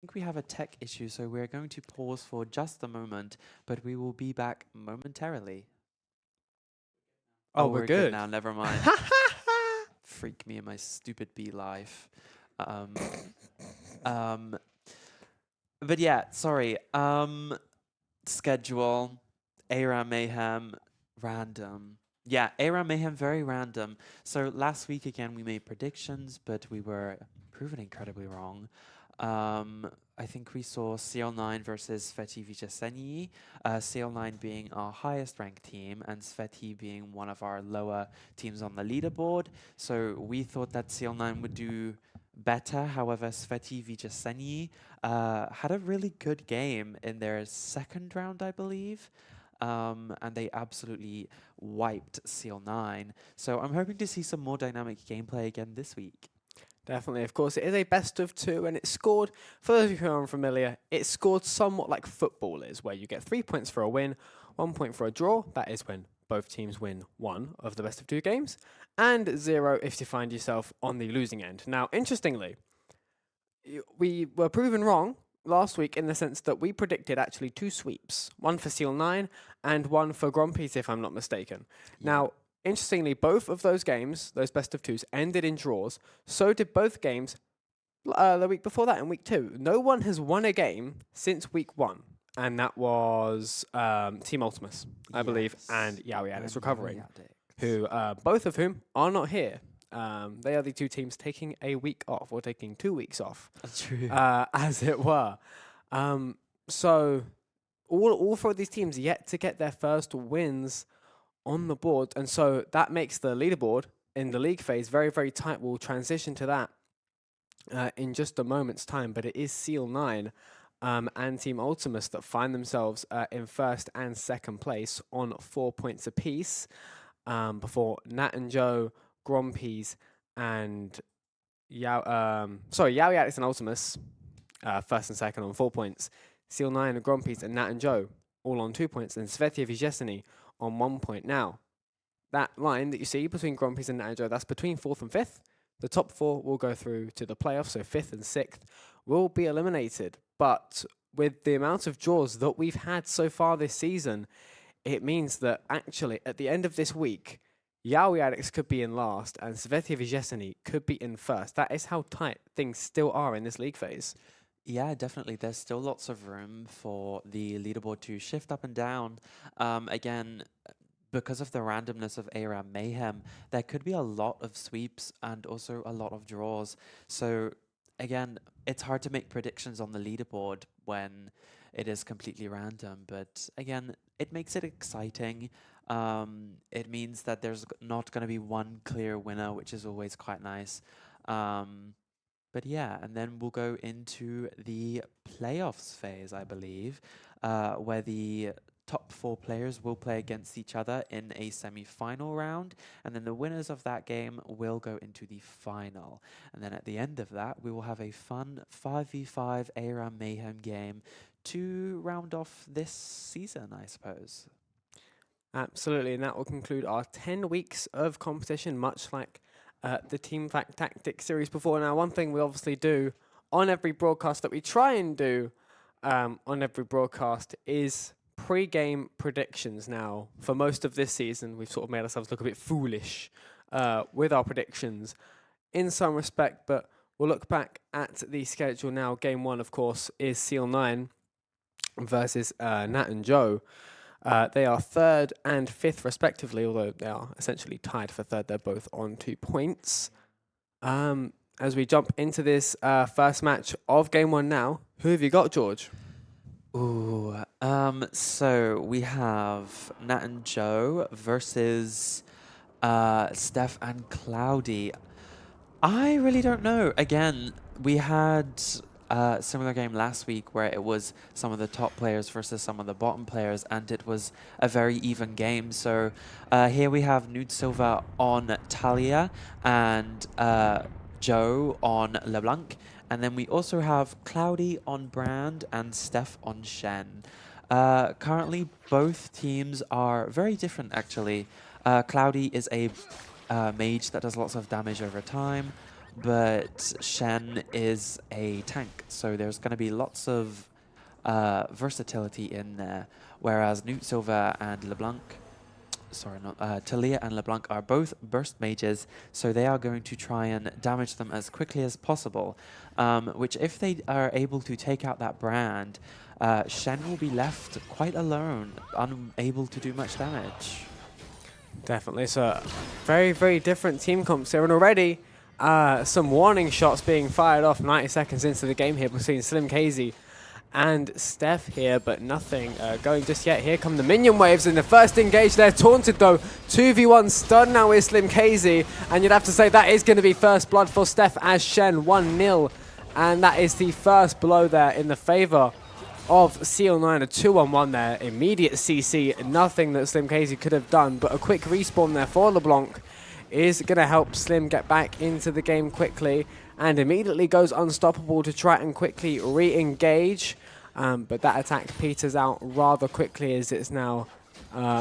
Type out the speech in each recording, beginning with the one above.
think we have a tech issue, so we're going to pause for just a moment, but we will be back momentarily. Oh, Oh, we're we're good good. now. Never mind. Freak me in my stupid bee life. Um, um, but yeah, sorry. Schedule, Aram Mayhem, random. Yeah, Aram Mayhem, very random. So last week again, we made predictions, but we were proven incredibly wrong. I think we saw CL9 versus Sveti Vyšesenyi, CL9 being our highest ranked team and Sveti being one of our lower teams on the leaderboard. So we thought that CL9 would do better. However, Sveti Vyšesenyi had a really good game in their second round, I believe. And they absolutely wiped CL9. So I'm hoping to see some more dynamic gameplay again this week. Definitely, of course, it is a best of two, and it's scored, for those of you who are unfamiliar, it's scored somewhat like football is, where you get 3 points for a win, 1 point for a draw, that is when both teams win one of the best of two games, and 0 if you find yourself on the losing end. Now, interestingly, we were proven wrong last week in the sense that we predicted actually 2 sweeps, one for Seal 9 and one for Grompies, if I'm not mistaken. Yeah. Now, interestingly, both of those games, those best of twos, ended in draws. So did both games the week before that in week 2. No one has won a game since week 1. And that was Team Ultimus, I believe, and Yowie Addicts Recovering, who both of whom are not here. They are the two teams taking a week off, or taking 2 weeks off, True. as it were. So all 4 of these teams yet to get their first wins on the board, and so that makes the leaderboard in the league phase very, very tight. We'll transition to that in just a moment's time, but it is Seal 9 and Team Ultimus that find themselves in first and second place on 4 points apiece, before Nat and Joe, Grompies, and Yowie Addicts and Ultimus, first and second on 4 points. Seal 9 and Grompies and Nat and Joe all on 2 points, and Sveti Vyšesenyi on 1 point. Now, that line that you see between Grompies and Nat and Joe, that's between 4th and 5th. The top 4 will go through to the playoffs, so 5th and 6th will be eliminated. But with the amount of draws that we've had so far this season, it means that actually at the end of this week, Yowie Addicts could be in last and Sveti Vyšesenyi could be in first. That is how tight things still are in this league phase. Yeah, definitely. There's still lots of room for the leaderboard to shift up and down. Again, because of the randomness of Aram Mayhem, there could be a lot of sweeps and also a lot of draws. So again, it's hard to make predictions on the leaderboard when it is completely random. But again, it makes it exciting. It means that there's not going to be one clear winner, which is always quite nice. But yeah, and then we'll go into the playoffs phase, I believe, where the top 4 players will play against each other in a semi-final round, and then the winners of that game will go into the final. And then at the end of that, we will have a fun 5v5 Aram Mayhem game to round off this season, I suppose. Absolutely, and that will conclude our 10 weeks of competition, much like the Team Fact Tactics series before. Now, one thing we obviously do on every broadcast that we try and do on every broadcast is pre-game predictions. Now, for most of this season, we've sort of made ourselves look a bit foolish with our predictions in some respect, but we'll look back at the schedule now. Game 1, of course, is Seal 9 versus Nat and Joe. They are 3rd and 5th respectively, although they are essentially tied for 3rd. They're both on 2 points. As we jump into this first match of Game 1 now, who have you got, George? Ooh, so we have Nat and Joe versus Steph and Cloudy. I really don't know. Again, we had a similar game last week where it was some of the top players versus some of the bottom players, and it was a very even game. So here we have Nude Silva on Talia and Joe on LeBlanc. And then we also have Cloudy on Brand and Steph on Shen. Currently, both teams are very different, actually. Cloudy is a mage that does lots of damage over time, but Shen is a tank, so there's going to be lots of versatility in there, whereas Newt Silver and LeBlanc, sorry, not Talia and LeBlanc are both burst mages, so they are going to try and damage them as quickly as possible, which if they are able to take out that brand, Shen will be left quite alone, unable to do much damage. Definitely. So very, very different team comps here. And already some warning shots being fired off 90 seconds into the game here between Slim KZ and Steph here, but nothing going just yet. Here come the minion waves in the first engage. They're taunted though. 2v1 stun now with Slim KZ. And you'd have to say that is going to be first blood for Steph as Shen 1-0. And that is the first blow there in the favor of CL9, a 2-on-1 there, immediate CC, nothing that Slim KZ could have done, but a quick respawn there for LeBlanc is going to help Slim get back into the game quickly, and immediately goes unstoppable to try and quickly re-engage, but that attack peters out rather quickly as it's now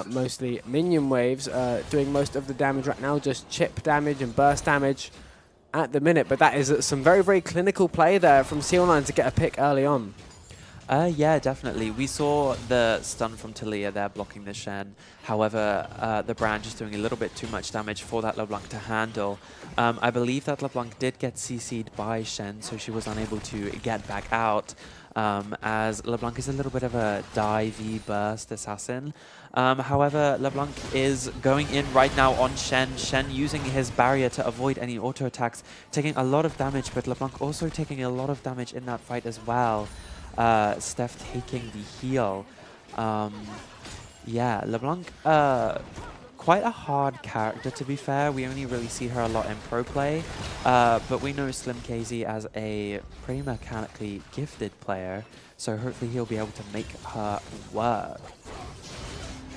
mostly minion waves doing most of the damage right now, just chip damage and burst damage at the minute, but that is some very, very clinical play there from CL9 to get a pick early on. Yeah, definitely. We saw the stun from Talia there blocking the Shen. However, the brand just doing a little bit too much damage for that LeBlanc to handle. I believe that LeBlanc did get CC'd by Shen, so she was unable to get back out, as LeBlanc is a little bit of a divey burst assassin. However, LeBlanc is going in right now on Shen. Shen using his barrier to avoid any auto attacks, taking a lot of damage, but LeBlanc also taking a lot of damage in that fight as well. Steph taking the heal. Yeah, LeBlanc, quite a hard character to be fair. We only really see her a lot in pro play, but we know Slim KZ as a pretty mechanically gifted player, so hopefully he'll be able to make her work.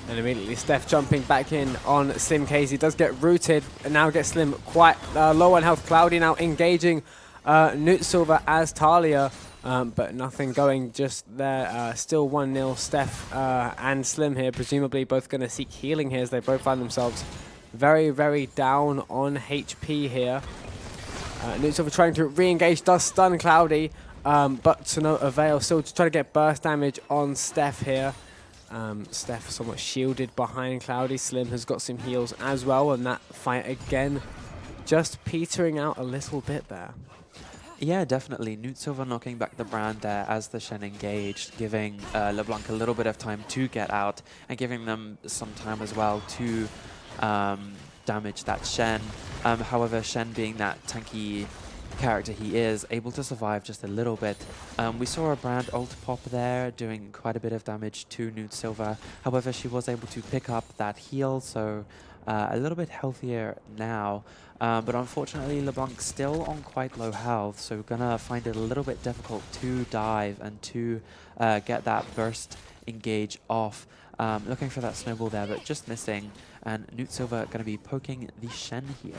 And immediately Steph jumping back in on Slim KZ, does get rooted and now gets Slim quite low on health. Cloudy now engaging Newt Silver as Talia. But nothing going just there. Still 1-0. Steph and Slim here, presumably both going to seek healing here as they both find themselves very, very down on HP here. Newt Silver trying to re-engage, does stun Cloudy, but to no avail. Still just trying to get burst damage on Steph here. Steph somewhat shielded behind Cloudy. Slim has got some heals as well, and that fight again just petering out a little bit there. Yeah, definitely. Newt Silver knocking back the brand there as the Shen engaged, giving LeBlanc a little bit of time to get out and giving them some time as well to damage that Shen. However, Shen being that tanky character he is, able to survive just a little bit. We saw a brand ult pop there doing quite a bit of damage to Newt Silver. However, she was able to pick up that heal, so a little bit healthier now. But unfortunately, LeBlanc still on quite low health, so we're going to find it a little bit difficult to dive and to get that burst engage off. Looking for that snowball there, but just missing. And Newt Silver going to be poking the Shen here.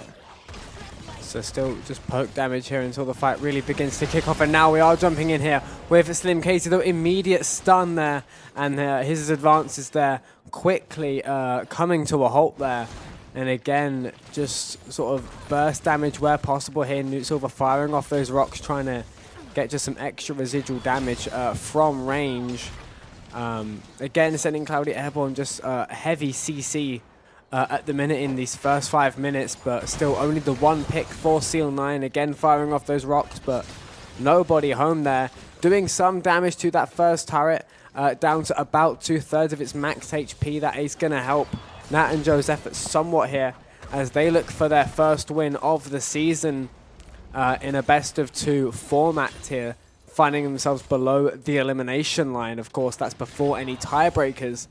So still just poke damage here until the fight really begins to kick off. And now we are jumping in here with Slim KZ, though immediate stun there. And his advances there quickly coming to a halt there. And again, just sort of burst damage where possible here. Newt Silver firing off those rocks, trying to get just some extra residual damage from range. Again, sending Cloudy airborne, just heavy CC at the minute in these first 5 minutes, but still only the one pick for CL9. Again, firing off those rocks, but nobody home there. Doing some damage to that first turret, down to about 2/3 of its max HP. That is going to help Nat and Joe's efforts somewhat here as they look for their first win of the season in a best-of-2 format here, finding themselves below the elimination line. Of course, that's before any tiebreakers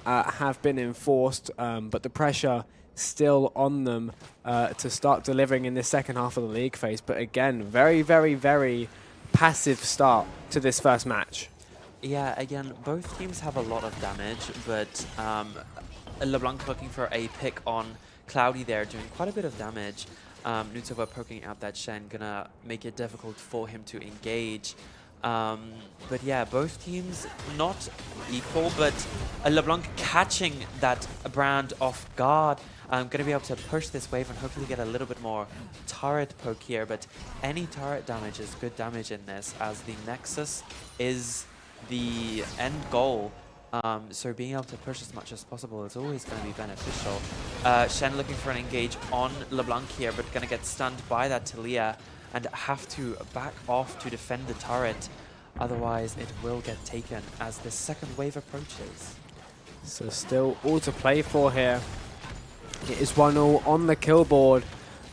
have been enforced, but the pressure still on them to start delivering in the second half of the league phase. But again, very, very, very passive start to this first match. Yeah, again, both teams have a lot of damage, but LeBlanc looking for a pick on Cloudy there, doing quite a bit of damage. Newt Silver poking out that Shen, gonna make it difficult for him to engage. But yeah, both teams not equal, but LeBlanc catching that brand off guard. I'm going to be able to push this wave and hopefully get a little bit more turret poke here, but any turret damage is good damage in this, as the Nexus is the end goal. So being able to push as much as possible is always going to be beneficial. Shen looking for an engage on LeBlanc here, but going to get stunned by that Talia and have to back off to defend the turret. Otherwise, it will get taken as the second wave approaches. So still all to play for here. It is 1-0 on the kill board.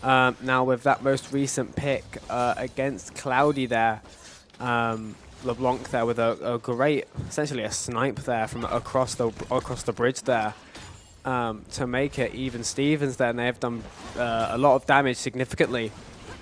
Now with that most recent pick against Cloudy there. LeBlanc there with a great, essentially a snipe there from across the bridge there to make it even Stevens there. And they have done a lot of damage significantly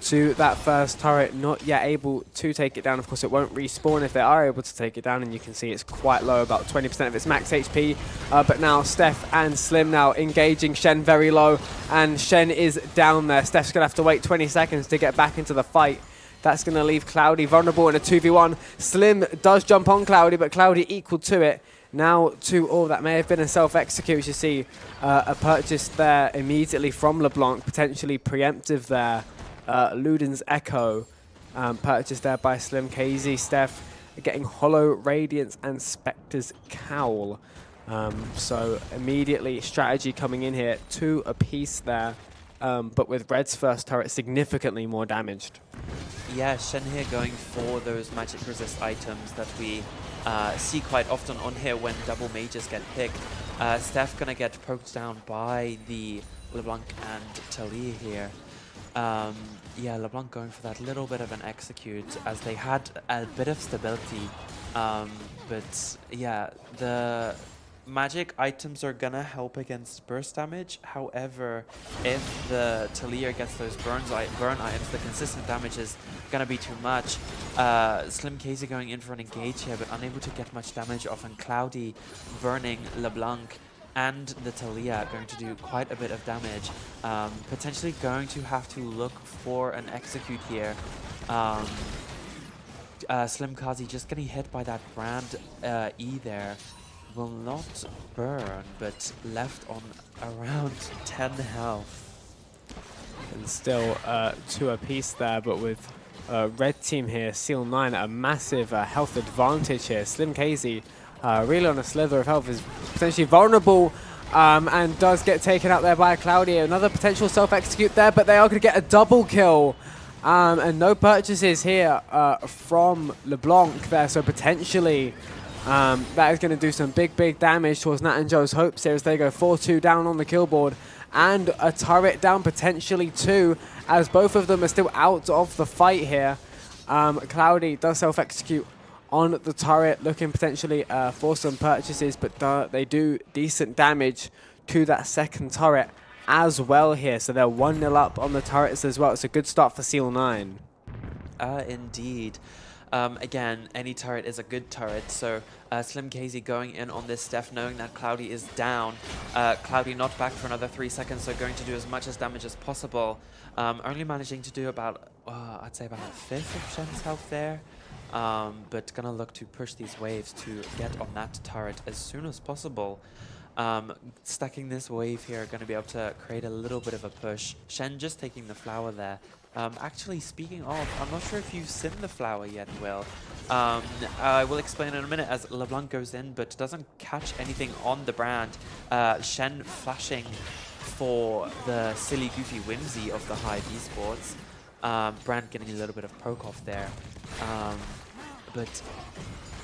to that first turret, not yet able to take it down. Of course, it won't respawn if they are able to take it down, and you can see it's quite low, about 20% of its max HP. But now Steph and Slim now engaging Shen very low, and Shen is down there. Steph's going to have to wait 20 seconds to get back into the fight. That's going to leave Cloudy vulnerable in a 2v1. Slim does jump on Cloudy, but Cloudy equal to it. Now 2-all, that may have been a self-execute. You see a purchase there immediately from LeBlanc, potentially preemptive there. Luden's Echo purchased there by Slim. KZ, Steph getting Hollow Radiance and Spectre's Cowl. So immediately strategy coming in here, 2 apiece there, but with Red's first turret significantly more damaged. Yeah, Shen here going for those magic resist items that we see quite often on here when double mages get picked. Steph gonna get poked down by the LeBlanc and Talia here. Yeah, LeBlanc going for that little bit of an execute as they had a bit of stability. But yeah, the magic items are gonna help against burst damage. However, if the Talia gets those burn items, the consistent damage is gonna be too much. Slim Casey going in for an engage here, but unable to get much damage off, and Cloudy burning LeBlanc and the Talia going to do quite a bit of damage. Potentially going to have to look for an execute here. Slim Kazi just getting hit by that brand E there. Will not burn, but left on around 10 health. And still 2 apiece there, but with red team here, Seal 9 a massive health advantage here. Slim KZ really on a slither of health, is potentially vulnerable and does get taken out there by Claudia. Another potential self-execute there, but they are going to get a double kill. And no purchases here from LeBlanc there, so potentially that is going to do some big damage towards Nat and Joe's hopes here as they go 4-2 down on the kill board. And a turret down, potentially 2, as both of them are still out of the fight here. Cloudy does self-execute on the turret, looking potentially for some purchases, but they do decent damage to that second turret as well here. So they're 1-0 up on the turrets as well. It's a good start for Seal 9. Indeed. Again, any turret is a good turret, so Slim Casey going in on this Steph, knowing that Cloudy is down. Cloudy not back for another 3 seconds, so going to do as much as damage as possible. Only managing to do about, I'd say about a fifth of Shen's health there. But gonna look to push these waves to get on that turret as soon as possible. Stacking this wave here, going to be able to create a little bit of a push. Shen just taking the flower there. Actually, speaking of, I'm not sure if you've seen the flower yet, Will. I will explain in a minute as LeBlanc goes in, but doesn't catch anything on the brand. Shen flashing for the silly, goofy whimsy of the Hive Esports. Brand getting a little bit of poke off there. But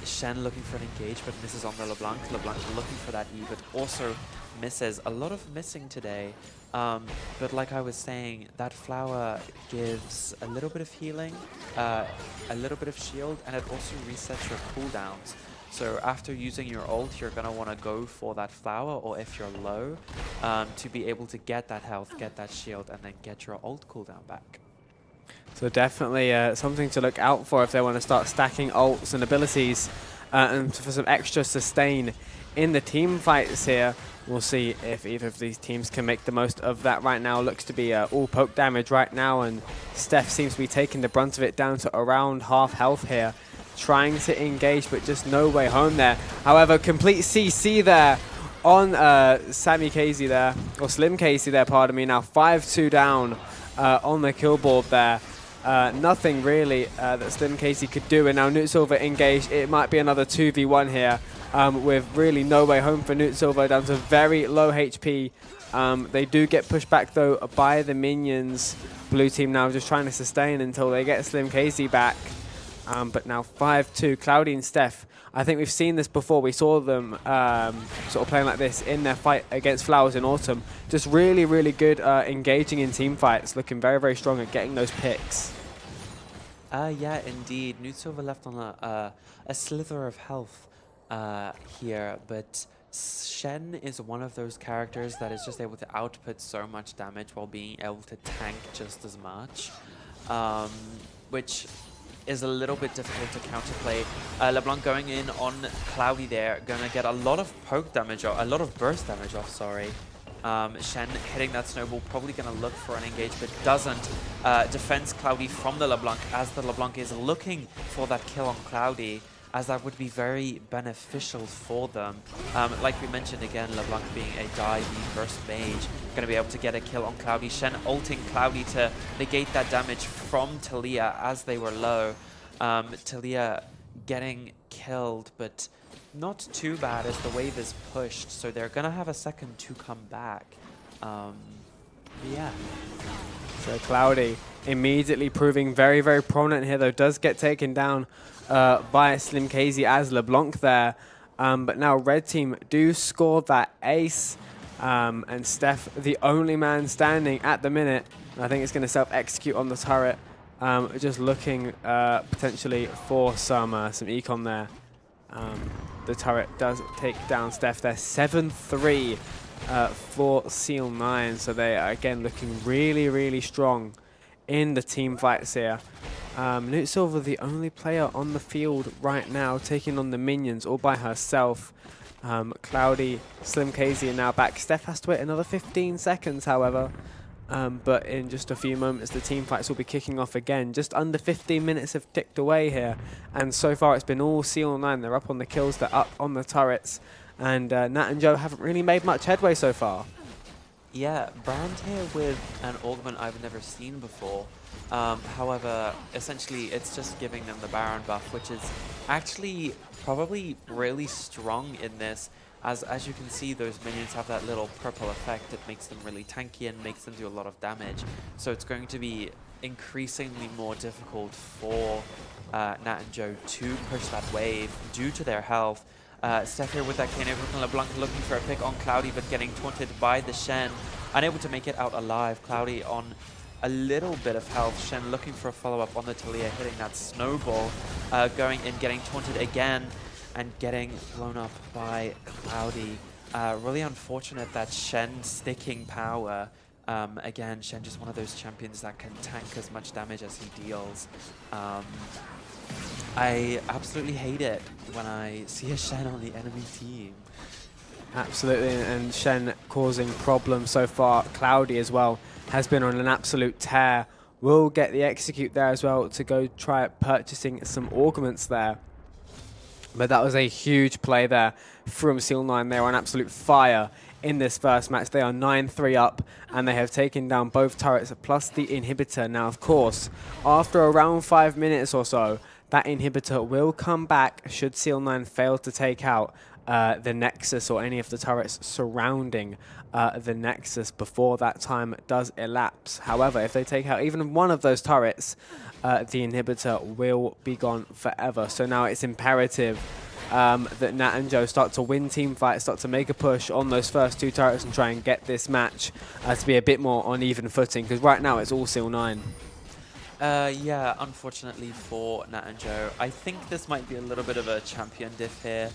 Shen looking for an engage, but misses on the LeBlanc. LeBlanc looking for that E, but also misses. A lot of missing today. But like I was saying, that flower gives a little bit of healing, a little bit of shield, and it also resets your cooldowns. So after using your ult, you're going to want to go for that flower, or if you're low, to be able to get that health, get that shield, and then get your ult cooldown back. So definitely something to look out for if they want to start stacking ults and abilities and for some extra sustain in the team fights here. We'll see if either of these teams can make the most of that right now. Looks to be all poke damage right now, and Steph seems to be taking the brunt of it down to around half health here. trying to engage, but just no way home there. However, complete CC there on Sammy Casey there, or Slim Casey there, pardon me. Now 5-2 down on the kill board there. Nothing really that Slim Casey could do, and now Newt Silver engaged. It might be another 2v1 here with really no way home for Newt Silver, down to very low HP. They do get pushed back though by the minions. Blue team now just trying to sustain until they get Slim Casey back. But now 5-2, Cloudy and Steph. I think we've seen this before. We saw them sort of playing like this in their fight against Flowers in Autumn. Just really, really good engaging in team fights, looking very, very strong at getting those picks. Yeah, indeed. Newt Silver left on a slither of health here, but Shen is one of those characters that is just able to output so much damage while being able to tank just as much, which is a little bit difficult to counterplay. LeBlanc going in on Cloudy there, gonna get a lot of poke damage, or a lot of burst damage off, sorry. Shen hitting that snowball, probably gonna look for an engage, but doesn't. Defends Cloudy from the LeBlanc, as the LeBlanc is looking for that kill on Cloudy, as that would be very beneficial for them. Like we mentioned again, LeBlanc being a divey burst mage, going to be able to get a kill on Cloudy. Shen ulting Cloudy to negate that damage from Talia as they were low. Talia getting killed, but not too bad as the wave is pushed, so they're going to have a second to come back. Yeah. So Cloudy immediately proving very, very prominent here, though. Does get taken down by Slim Casey as LeBlanc there. But now Red Team do score that ace. And Steph, the only man standing at the minute. I think it's going to self-execute on the turret. Just looking potentially for some econ there. The turret does take down Steph there. 7-3 for Seal 9. So they are, again, looking really, really strong in the team fights here. Newt Silver, the only player on the field right now, taking on the minions all by herself. Cloudy, Slim Casey are now back. Steph has to wait another 15 seconds, however. But in just a few moments, the team fights will be kicking off again. Just under 15 minutes have ticked away here. And so far, it's been all Seal 9. They're up on the kills, they're up on the turrets. And Nat and Joe haven't really made much headway so far. Yeah, Brand here with an augment I've never seen before. However, essentially, it's just giving them the Baron buff, which is actually probably really strong in this. As you can see, those minions have that little purple effect. It makes them really tanky and makes them do a lot of damage. So it's going to be increasingly more difficult for Nat and Joe to push that wave due to their health. Steph here with that Kano from LeBlanc looking for a pick on Cloudy, but getting taunted by the Shen. Unable to make it out alive. Cloudy on a little bit of health. Shen looking for a follow-up on the Talia, hitting that snowball. Going in, getting taunted again, and getting blown up by Cloudy. Really unfortunate that Shen sticking power. Again, Shen just one of those champions that can tank as much damage as he deals. I absolutely hate it when I see a Shen on the enemy team. Absolutely, and Shen causing problems so far. Cloudy as well has been on an absolute tear. Will get the execute there as well to go try purchasing some augments there. But that was a huge play there from Seal 9. They are on absolute fire in this first match. They are 9-3 up, and they have taken down both turrets plus the inhibitor. Now, of course, after around 5 minutes or so, that inhibitor will come back should Seal 9 fail to take out the Nexus or any of the turrets surrounding the Nexus before that time does elapse. However, if they take out even one of those turrets, the inhibitor will be gone forever. So now it's imperative that Nat and Joe start to win team fights, start to make a push on those first two turrets and try and get this match to be a bit more on even footing, because right now it's all Seal 9. Yeah, unfortunately for Nat and Joe, I think this might be a little bit of a champion diff here.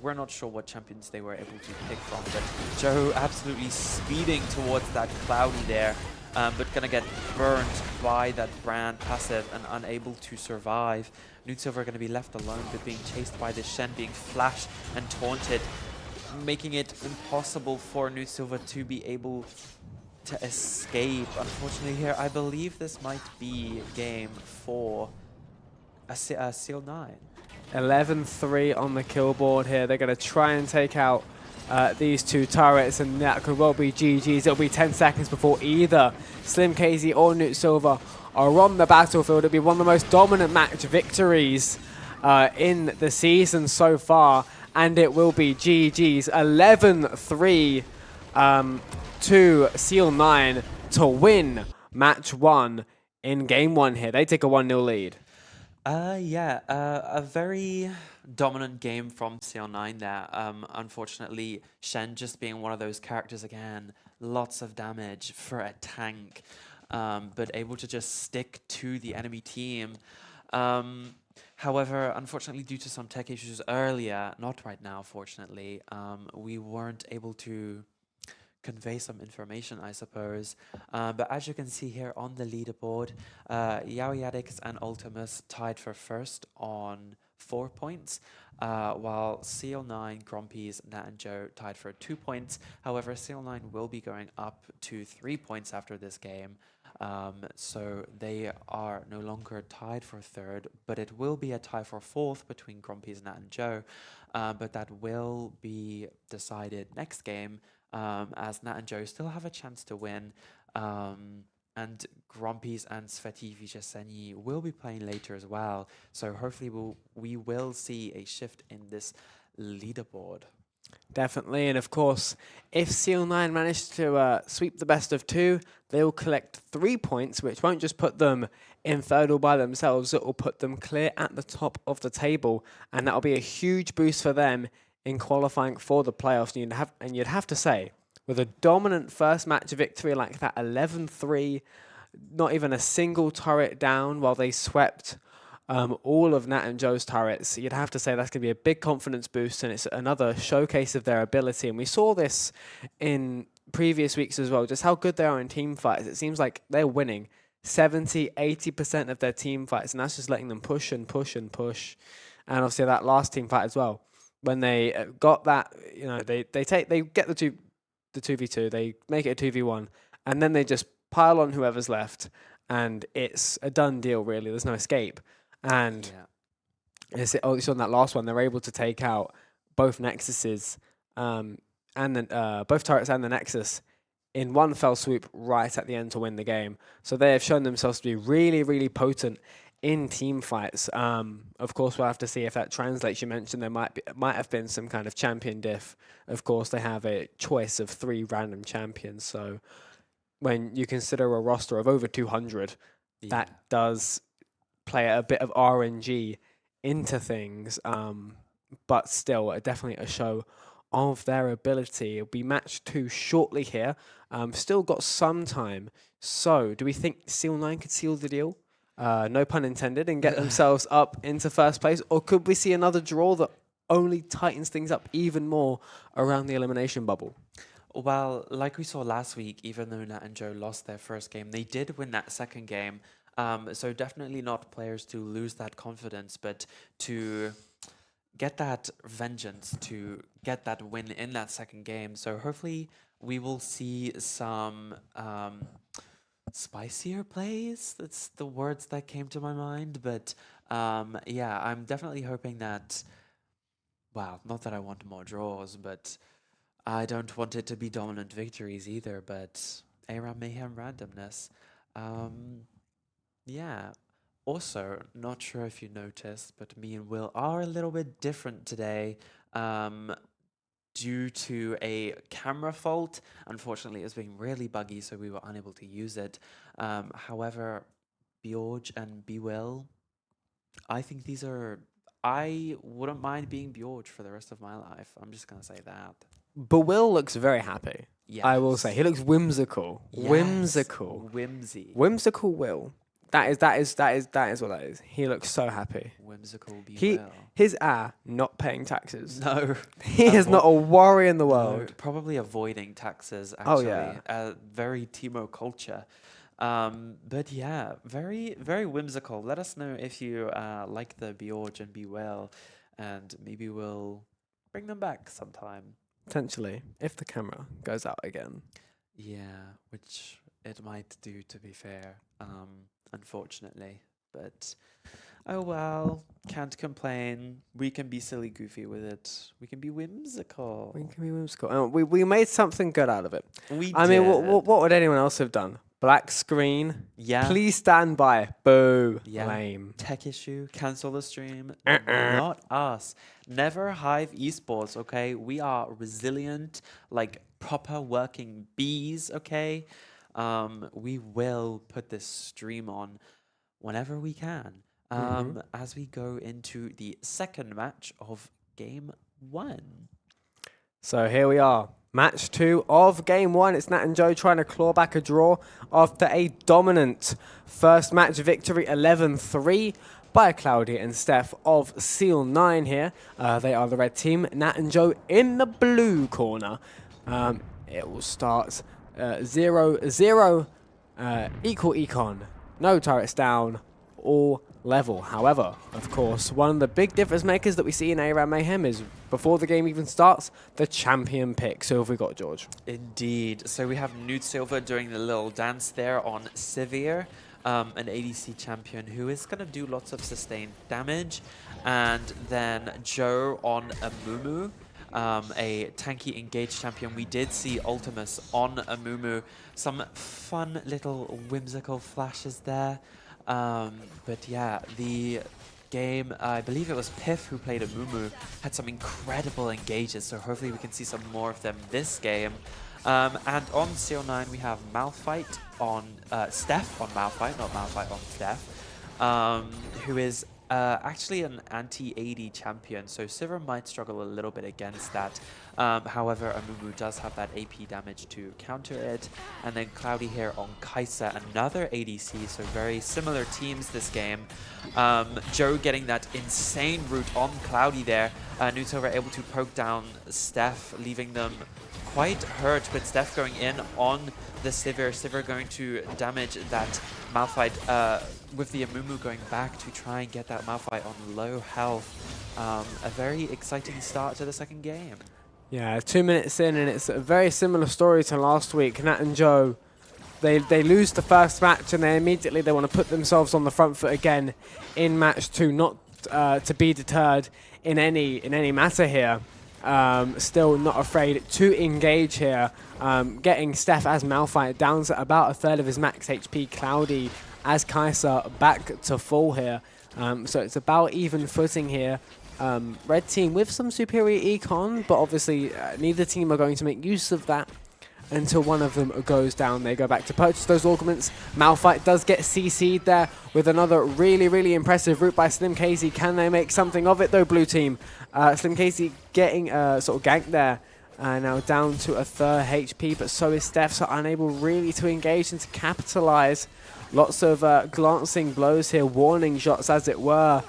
We're not sure what champions they were able to pick from, but Joe absolutely speeding towards that Cloudy there, but gonna get burned by that Brand passive and unable to survive. Newt Silver gonna be left alone, but being chased by the Shen, being flashed and taunted, making it impossible for Newt Silver to be able to escape. Unfortunately here, I believe this might be game 4. Seal 9. 11-3 on the kill board here. They're going to try and take out these two turrets, and that could well be GG's. It'll be 10 seconds before either Slim Casey or Newt Silver are on the battlefield. It'll be one of the most dominant match victories in the season so far, and it will be GG's. 11-3 to Seal 9 to win match 1 in game 1 here. They take a 1-0 lead. Yeah, a very dominant game from CL9 there. Unfortunately, Shen just being one of those characters again, lots of damage for a tank, but able to just stick to the enemy team. However, unfortunately, due to some tech issues earlier, not right now, fortunately, we weren't able to convey some information, I suppose. But as you can see here on the leaderboard, Yaoyadix and Ultimus tied for first on 4 points, while CL9, Grumpy's, Nat and Joe tied for 2 points. However, CL9 will be going up to 3 points after this game. So they are no longer tied for third, but it will be a tie for fourth between Grumpy's, Nat and Joe. But that will be decided next game, as Nat and Joe still have a chance to win. And Grumpy's and Sveti Vycheseni will be playing later as well. So hopefully we will see a shift in this leaderboard. Definitely, and of course, if Seal9 manage to sweep the best of 2, they will collect 3 points, which won't just put them in third all by themselves, it will put them clear at the top of the table, and that will be a huge boost for them in qualifying for the playoffs. And you'd have to say, with a dominant first match victory like that, 11-3, not even a single turret down while they swept all of Nat and Joe's turrets, you'd have to say that's going to be a big confidence boost, and it's another showcase of their ability. And we saw this in previous weeks as well, just how good they are in team fights. It seems like they're winning 70-80% of their team fights, and that's just letting them push and push and push. And obviously that last team fight as well, when they got that, they get the 2v2, they make it a 2v1, and then they just pile on whoever's left, and it's a done deal, really. There's no escape. And you saw in that last one, they're able to take out both Nexuses, and then both turrets and the Nexus in one fell swoop right at the end to win the game. So they have shown themselves to be really, really potent in team fights. Of course, we'll have to see if that translates. You mentioned there might have been some kind of champion diff. Of course, they have a choice of 3 random champions. So when you consider a roster of over 200, that does play a bit of RNG into things, but still definitely a show of their ability. It'll be match 2 shortly here. Still got some time. So do we think Seal9 could seal the deal? No pun intended, and get themselves up into first place? Or could we see another draw that only tightens things up even more around the elimination bubble? Well, like we saw last week, even though Nat and Joe lost their first game, they did win that second game. So definitely not players to lose that confidence, but to get that vengeance, to get that win in that second game. So hopefully we will see some spicier plays. That's the words that came to my mind. But yeah, I'm definitely hoping that, well, not that I want more draws, but I don't want it to be dominant victories either, but Aram Mayhem randomness. Yeah. Also, not sure if you noticed, but me and Will are a little bit different today, due to a camera fault. Unfortunately, it was being really buggy, so we were unable to use it. However, Bjorge and Will, I think I wouldn't mind being Bjorge for the rest of my life. I'm just gonna say that. But Will looks very happy. Yes. I will say he looks whimsical. Yes. Whimsical. Whimsy. Will. That is what that is. He looks so happy. Whimsical His not paying taxes. No. He is not a worry in the world. No, probably avoiding taxes, Oh, actually. yeah. Very Timo culture. But yeah, very, very whimsical. Let us know if you like the Bjorge and Be Well, and maybe we'll bring them back sometime. Potentially, if the camera goes out again. Yeah, which it might do, to be fair, unfortunately. but oh well, can't complain. We can be silly goofy with it. We can be whimsical. We can be whimsical. We made something good out of it. We I did. mean, what would anyone else have done? Black screen. Yeah. Please stand by. Boo. Yeah. Lame. Tech issue. Cancel the stream. Uh-uh. Not us. Never Hive Esports, okay? We are resilient, like proper working bees, okay? We will put this stream on whenever we can. As we go into the second match of game 1. So here we are. Match 2 of game 1. It's Nat and Joe trying to claw back a draw after a dominant first match victory 11-3 by Cloudy and Steph of Seal 9 here. They are the red team. Nat and Joe in the blue corner. It will start 0-0. Equal econ. No turrets down. All level. However, of course, one of the big difference makers that we see in Aram Mayhem is before the game even starts, the champion pick. So have we got, George? Indeed. So we have Newt Silver doing the little dance there on Sivir, an ADC champion who is going to do lots of sustained damage. And then Joe on Amumu, a tanky engaged champion. We did see Ultimus on Amumu. Some fun little whimsical flashes there. But yeah, the game, I believe it was Piff who played Amumu, had some incredible engages, so hopefully we can see some more of them this game. And on CO9 we have Malphite on Steph on Malphite, not Malphite on Steph, who is actually an anti-AD champion, so Sivir might struggle a little bit against that. However, Amumu does have that AP damage to counter it. And then Cloudy here on Kai'Sa, another ADC, so very similar teams this game. Joe getting that insane route on Cloudy there. Newtover able to poke down Steph, leaving them quite hurt, but Steph going in on the Sivir. Sivir going to damage that Malphite with the Amumu going back to try and get that Malphite on low health. A very exciting start to the second game. Yeah, 2 minutes in, and it's a very similar story to last week. Nat and Joe, they lose the first match, and they immediately want to put themselves on the front foot again in match 2, not to be deterred in any matter here. Still not afraid to engage here, getting Steph as Malphite down to about a third of his max HP. Cloudy as Kai'Sa back to full here. So it's about even footing here. Red team with some superior econ, but obviously neither team are going to make use of that until one of them goes down. They go back to purchase those augments. Malphite does get CC'd there with another really impressive route by Slim Casey. Can they make something of it though, blue team? Slim Casey getting sort of ganked there. Now down to a third HP, but so is Steph, so unable really to engage and to capitalize. Lots of glancing blows here, warning shots as it were,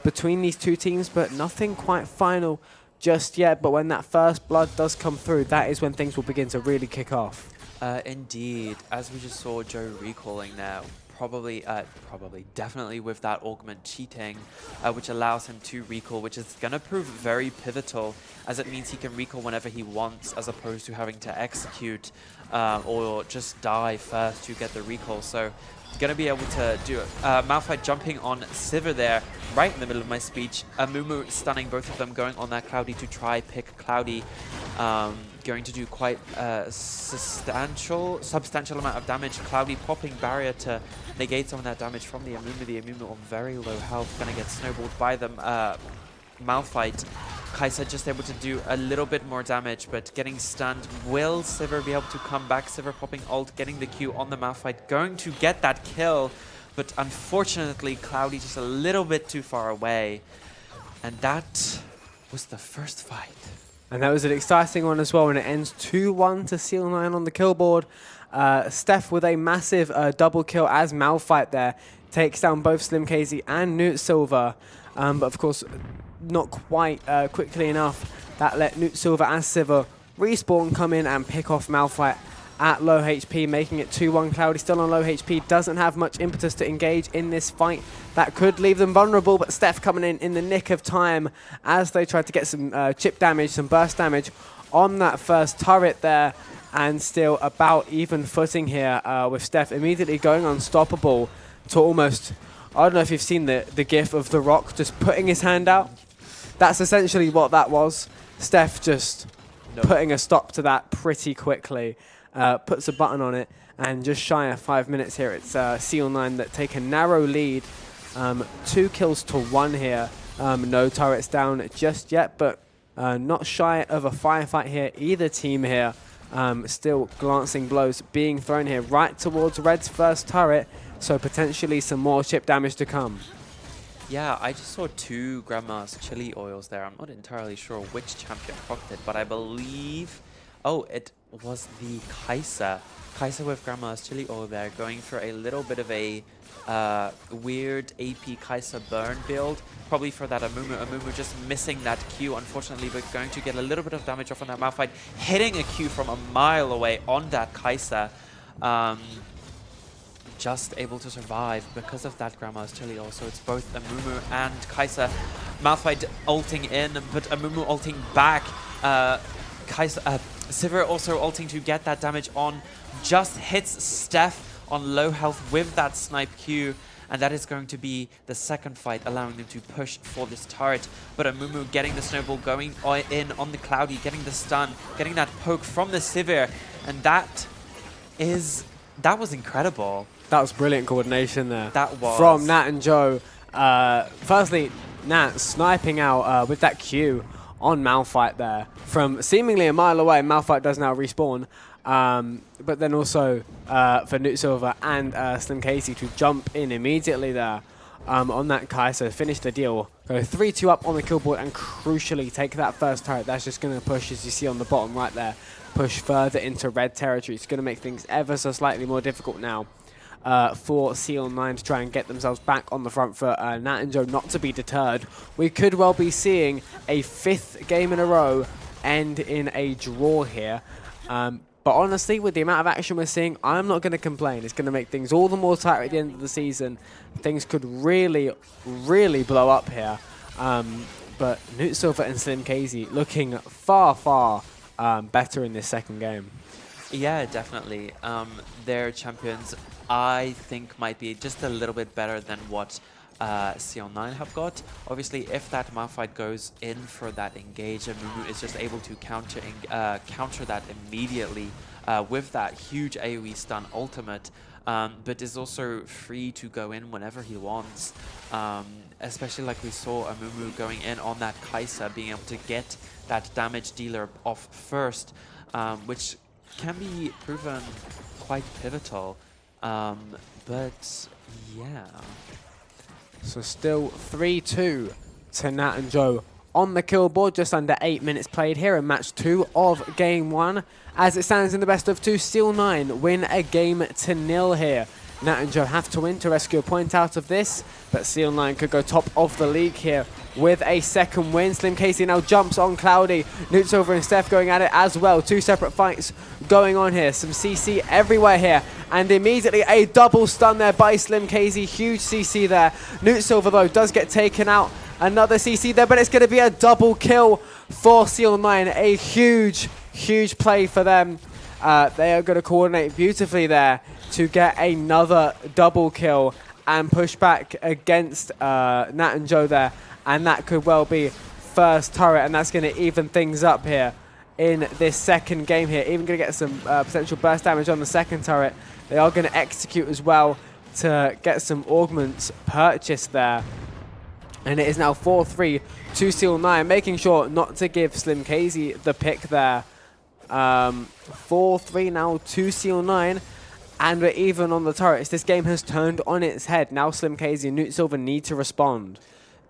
between these two teams, but nothing quite final just yet. But when that first blood does come through, that is when things will begin to really kick off. Indeed, as we just saw Joe recalling there, definitely with that augment cheating, which allows him to recall, which is going to prove very pivotal, as it means he can recall whenever he wants, as opposed to having to execute or just die first to get the recall. So going to be able to do it. Malphite jumping on Sivir there, right in the middle of my speech. Amumu stunning both of them, going on that Cloudy to try pick Cloudy. Going to do quite a substantial amount of damage. Cloudy popping barrier to negate some of that damage from the Amumu. The Amumu on very low health, going to get snowballed by them. Malphite. Kai'Sa just able to do a little bit more damage, but getting stunned. Will Sivir be able to come back? Sivir popping ult, getting the Q on the Malphite, going to get that kill, but unfortunately Cloudy just a little bit too far away. And that was the first fight. And that was an exciting one as well, and it ends 2-1 to Seal 9 on the kill board. Steph with a massive double kill as Malphite there takes down both Slim Casey and Newt Silver. But of course, not quite quickly enough. That let Newt Silver and Sivir respawn, come in and pick off Malphite at low HP, making it 2-1. Cloudy still on low HP, doesn't have much impetus to engage in this fight. That could leave them vulnerable, but Steph coming in the nick of time as they tried to get some chip damage, some burst damage on that first turret there, and still about even footing here with Steph immediately going unstoppable to almost I don't know if you've seen the gif of The Rock just putting his hand out. That's essentially what that was. Steph just putting a stop to that pretty quickly, puts a button on it, and just shy of 5 minutes here. It's Seal9 that take a narrow lead, 2 kills to 1 here. No turrets down just yet, but not shy of a firefight here. Either team here, still glancing blows being thrown here right towards Red's first turret, so potentially some more chip damage to come. Yeah, I just saw 2 Grandma's chili oils there. I'm not entirely sure which champion procced it, but I believe... Oh, it was the Kai'Sa. Kai'Sa with Grandma's chili oil there, going for a little bit of a weird AP Kai'Sa burn build. Probably for that Amumu. Amumu just missing that Q, unfortunately, but going to get a little bit of damage off on that Malphite. Hitting a Q from a mile away on that Kai'Sa. Just able to survive because of that Grandma's chili oil. So it's both Amumu and Kai'Sa. Malphite ulting in, but Amumu ulting back. Sivir also ulting to get that damage on. Just hits Steph on low health with that snipe Q. And that is going to be the second fight, allowing them to push for this turret. But Amumu getting the snowball going in on the Cloudy, getting the stun, getting that poke from the Sivir. And that was incredible. That was brilliant coordination there. That was. From Nat and Joe. Firstly, Nat sniping out with that Q on Malphite there. From seemingly a mile away, Malphite does now respawn. But then also for Newt Silver and Slim Casey to jump in immediately there on that Kai'Sa, finish the deal, go 3-2 up on the kill board, and crucially take that first turret. That's just going to push, as you see on the bottom right there, push further into red territory. It's going to make things ever so slightly more difficult now for Seal9 to try and get themselves back on the front foot. Nat and Joe not to be deterred. We could well be seeing a 5th game in a row end in a draw here. But honestly, with the amount of action we're seeing, I'm not going to complain. It's going to make things all the more tighter at the end of the season. Things could really, really blow up here. But Newt Silver and Slim Casey looking far, far better in this second game. Yeah, definitely. Their champions, I think, might be just a little bit better than what Seal9 have got. Obviously, if that Malphite goes in for that engage, Amumu is just able to counter that immediately with that huge AoE stun ultimate, but is also free to go in whenever he wants. Especially like we saw Amumu going in on that Kai'Sa, being able to get that damage dealer off first, which can be proven quite pivotal. But yeah. So still 3-2 to Nat and Joe on the kill board. Just under 8 minutes played here in match 2 of game 1. As it stands in the best of 2, Seal9 win a game to 0 here. Nat and Joe have to win to rescue a point out of this, but Seal9 could go top of the league here with a second win. Slim Casey now jumps on Cloudy. Newt Silver and Steph going at it as well. 2 separate fights going on here. Some CC everywhere here. And immediately a double stun there by Slim Casey. Huge CC there. Newt Silver, though, does get taken out. Another CC there, but it's going to be a double kill for Seal9. A huge, huge play for them. They are going to coordinate beautifully there to get another double kill and push back against Nat and Joe there. And that could well be first turret, and that's going to even things up here in this second game here. Even going to get some potential burst damage on the second turret. They are going to execute as well to get some augments purchased there. And it is now 4-3 to Seal9, making sure not to give Slim Casey the pick there. 4-3 now to Seal9. And we're even on the turrets. This game has turned on its head. Now Slim Casey and Newt Silver need to respond.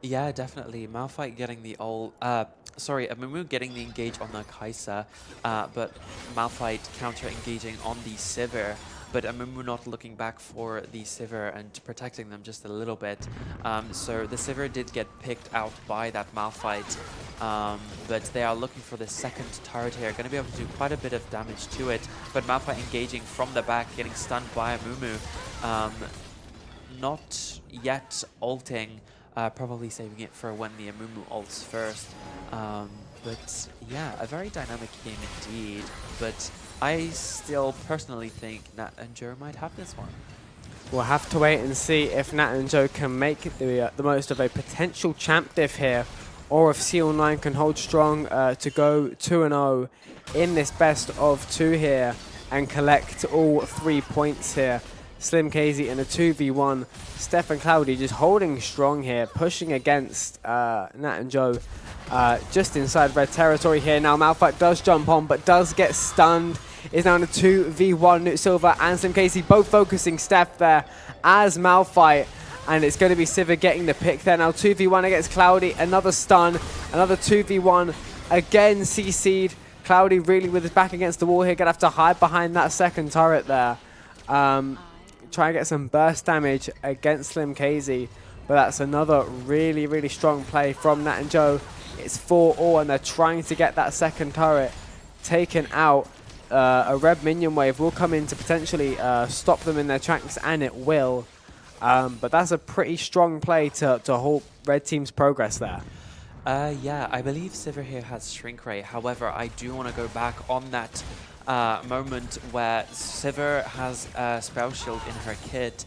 Yeah, definitely. Malphite getting the Amumu getting the engage on the Kai'Sa, but Malphite counter-engaging on the Sivir, but Amumu not looking back for the Sivir and protecting them just a little bit. So the Sivir did get picked out by that Malphite, but they are looking for the second turret here. Going to be able to do quite a bit of damage to it, but Malphite engaging from the back, getting stunned by Amumu. Not yet ulting. Probably saving it for when the Amumu ults first. But yeah, a very dynamic game indeed. But I still personally think Nat and Joe might have this one. We'll have to wait and see if Nat and Joe can make the most of a potential champ diff here, or if CL9 can hold strong to go 2-0 in this best of 2 here and collect all 3 points here. Slim KZ in a 2v1. Steph and Cloudy just holding strong here, pushing against Nat and Joe just inside red territory here. Now Malphite does jump on, but does get stunned. Is now in a 2v1. Newt Silver and Slim Casey both focusing Steph there as Malphite. And it's going to be Sivir getting the pick there. Now 2v1 against Cloudy. Another stun. Another 2v1. Again CC'd. Cloudy really with his back against the wall here. Going to have to hide behind that second turret there. Try and get some burst damage against Slim KZ. But that's another really, really strong play from Nat and Joe. It's 4-all and they're trying to get that second turret taken out. A red minion wave will come in to potentially stop them in their tracks, and it will. But that's a pretty strong play to halt red team's progress there. Yeah, I believe Sivir here has shrink ray. However, I do want to go back on that moment where Sivir has a spell shield in her kit.